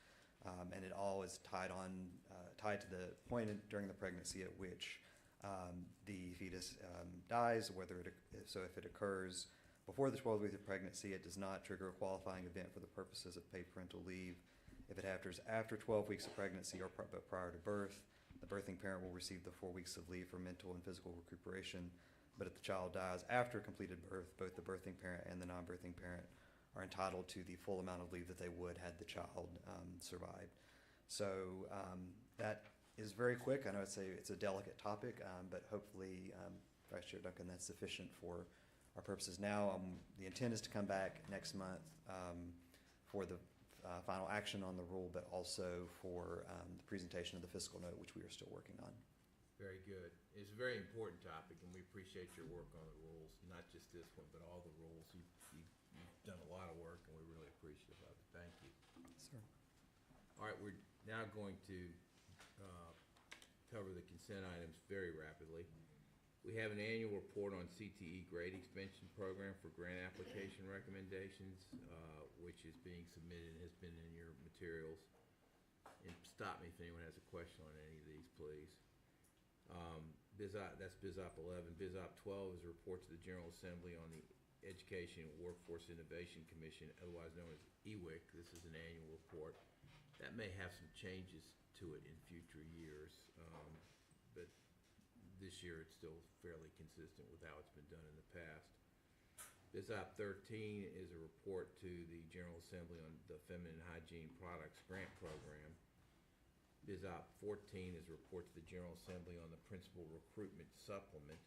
and it all is tied to the point during the pregnancy at which the fetus dies. So if it occurs before the 12th week of pregnancy, it does not trigger a qualifying event for the purposes of paid parental leave. If it happens after 12 weeks of pregnancy or but prior to birth, the birthing parent will receive the 4 weeks of leave for mental and physical recuperation. But if the child dies after completed birth, both the birthing parent and the non-birthing parent are entitled to the full amount of leave that they would had the child survived. So that is very quick. I know it's a delicate topic, but hopefully, Vice Chair Duncan, that's sufficient for our purposes now. The intent is to come back next month for the final action on the rule, but also for the presentation of the fiscal note, which we are still working on. Very good. It's a very important topic, and we appreciate your work on the rules, not just this one, but all the rules. You've done a lot of work, and we're really appreciative of it. Thank you. Sir. All right, we're now going to cover the consent items very rapidly. We have an annual report on CTE grade expansion program for grant application recommendations, which is being submitted and has been in your materials. And stop me if anyone has a question on any of these, please. That's BizOp 11. BizOp 12 is a report to the General Assembly on the Education and Workforce Innovation Commission, otherwise known as EWIC. This is an annual report. That may have some changes to it in future years, but this year it's still fairly consistent with how it's been done in the past. BizOp 13 is a report to the General Assembly on the Feminine Hygiene Products Grant Program. BizOp 14 is a report to the General Assembly on the Principal Recruitment Supplement.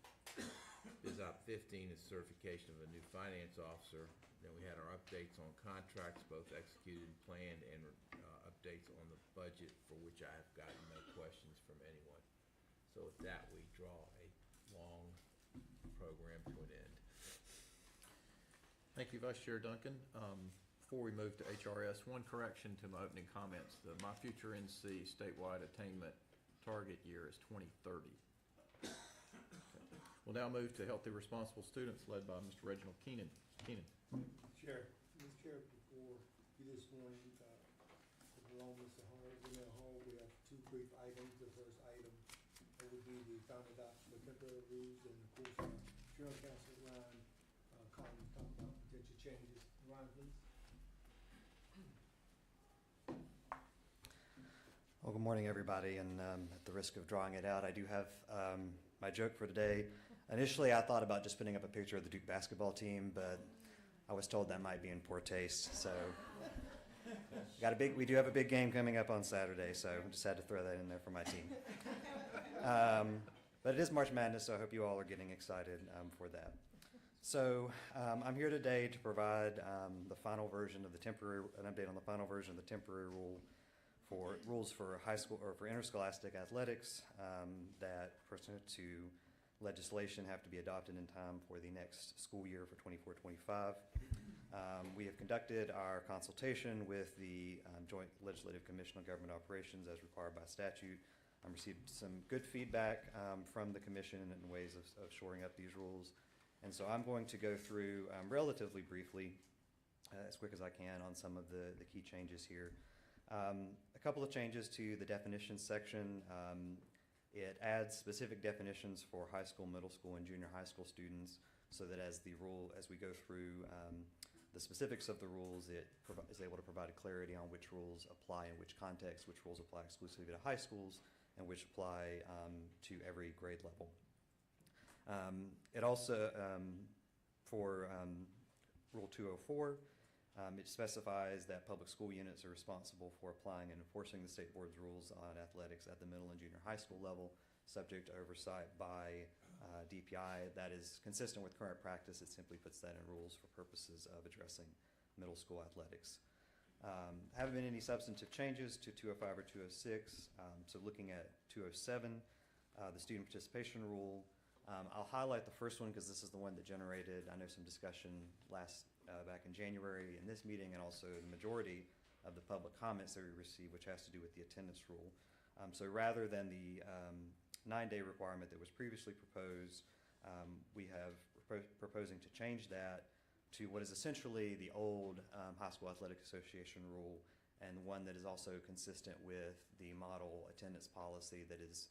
BizOp 15 is certification of a new finance officer. Then we had our updates on contracts, both executed and planned, and updates on the budget, for which I have gotten no questions from anyone. So with that, we draw a long program to an end. Thank you, Vice Chair Duncan. Before we move to HRS, one correction to my opening comments. The My Future NC statewide attainment target year is 2030. Okay. We'll now move to Healthy Responsible Students, led by Mr. Reginald Keenan. Keenan. Chair, Mr. Chair, before you this morning, along Mr. Hall, we have two brief items. The first item would be the final adoption of temporary rules, and of course, General Counsel Ryan Collins talked about potential changes Ron, please. Well, good morning, everybody, and at the risk of drawing it out, I do have my joke for today. Initially, I thought about just putting up a picture of the Duke basketball team, but I was told that might be in poor taste, so we do have a big game coming up on Saturday, so I just had to throw that in there for my team. But it is March Madness, so I hope you all are getting excited for that. So I'm here today to provide the final version of an update on the final version of the temporary rules for high school or for interscholastic athletics that, pursuant to legislation, have to be adopted in time for the next school year for 24-25. We have conducted our consultation with the Joint Legislative Commission on Government Operations as required by statute. Received some good feedback from the commission in ways of shoring up these rules. And so I'm going to go through relatively briefly, as quick as I can, on some of the key changes here. A couple of changes to the definitions section. It adds specific definitions for high school, middle school, and junior high school students, so that as we go through the specifics of the rules, it is able to provide clarity on which rules apply in which context, which rules apply exclusively to high schools, and which apply to every grade level. It also, for Rule 204, it specifies that public school units are responsible for applying and enforcing the state board's rules on athletics at the middle and junior high school level, subject to oversight by DPI. That is consistent with current practice. It simply puts that in rules for purposes of addressing middle school athletics. Haven't been any substantive changes to 205 or 206. So looking at 207, the student participation rule, I'll highlight the first one because this is the one that generated, I know, some discussion back in January in this meeting, and also the majority of the public comments that we received, which has to do with the attendance rule. So rather than the 9-day requirement that was previously proposed, we have proposing to change that to what is essentially the old High School Athletic Association rule, and one that is also consistent with the model attendance policy that has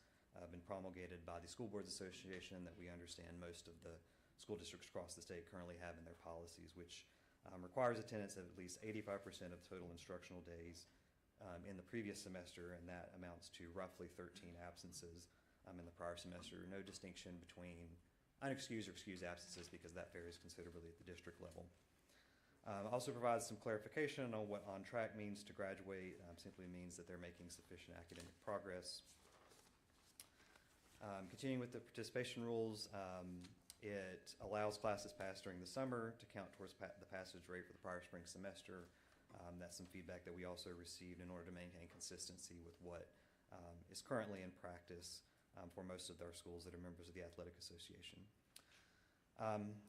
been promulgated by the School Boards Association, that we understand most of the school districts across the state currently have in their policies, which requires attendance of at least 85% of total instructional days in the previous semester, and that amounts to roughly 13 absences in the prior semester. No distinction between unexcused or excused absences, because that varies considerably at the district level. Also provides some clarification on what on track means to graduate. Simply means that they're making sufficient academic progress. Continuing with the participation rules, it allows classes passed during the summer to count towards the passage rate for the prior spring semester. That's some feedback that we also received in order to maintain consistency with what is currently in practice for most of our schools that are members of the Athletic Association.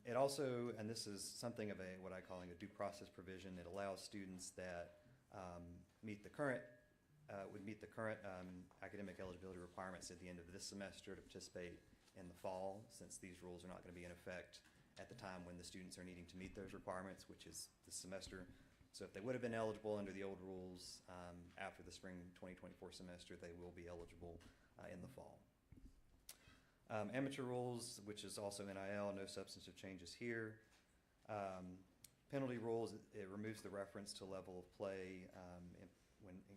It also, and this is something of what I'm calling a due process provision, it allows students that would meet the current academic eligibility requirements at the end of this semester to participate in the fall, since these rules are not going to be in effect at the time when the students are needing to meet those requirements, which is this semester. So if they would have been eligible under the old rules after the spring 2024 semester, they will be eligible in the fall. Amateur rules, which is also NIL, no substantive changes here. Penalty rules, it removes the reference to level of play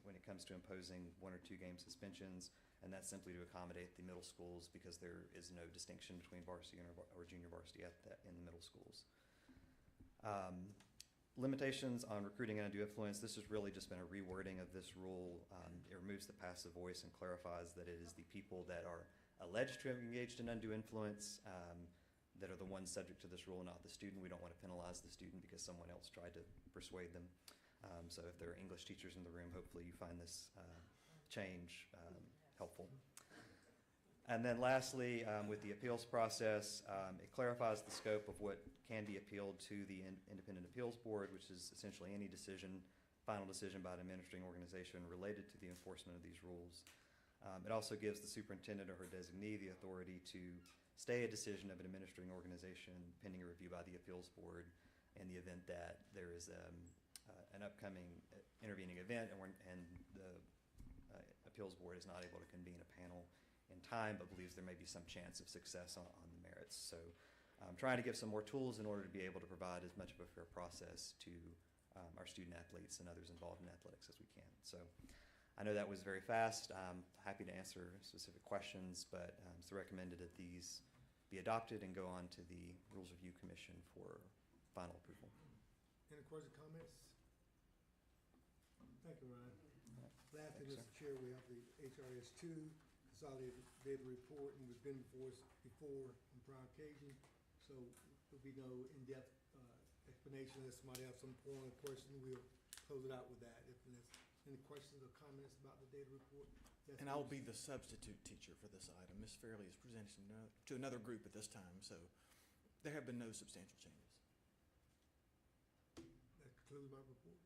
when it comes to imposing 1 or 2 game suspensions, and that's simply to accommodate the middle schools, because there is no distinction between varsity or junior varsity in the middle schools. Limitations on recruiting and undue influence. This has really just been a rewording of this rule. It removes the passive voice and clarifies that it is the people that are alleged to have engaged in undue influence that are the ones subject to this rule, not the student. We don't want to penalize the student because someone else tried to persuade them. So if there are English teachers in the room, hopefully you find this change helpful. And then lastly, with the appeals process, it clarifies the scope of what can be appealed to the Independent Appeals Board, which is essentially any final decision by an administrating organization related to the enforcement of these rules. It also gives the superintendent or her designee the authority to stay a decision of an administrating organization pending a review by the appeals board in the event that there is an upcoming intervening event and the appeals board is not able to convene a panel in time, but believes there may be some chance of success on the merits. So trying to give some more tools in order to be able to provide as much of a fair process to our student athletes and others involved in athletics as we can. So I know that was very fast. I'm happy to answer specific questions, but it's recommended that these be adopted and go on to the Rules Review Commission for final approval. Any questions, comments? Thank you, Ryan. Lastly, Thank you, Mr. Chair, we have the HRS 2 consolidated data report, and we've been before us before on prior occasion, so there'll be no in-depth explanation. Unless somebody has some point of question, we'll close it out with that. If there's any questions or comments about the data report? Yes, And I'll please. be the substitute teacher for this item. Ms. Fairley is presenting to another group at this time, so there have been no substantial changes. That concludes my report.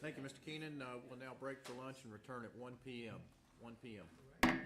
Thank you, Mr. Keenan. We'll now break for lunch and return at 1 p.m. 1 p.m.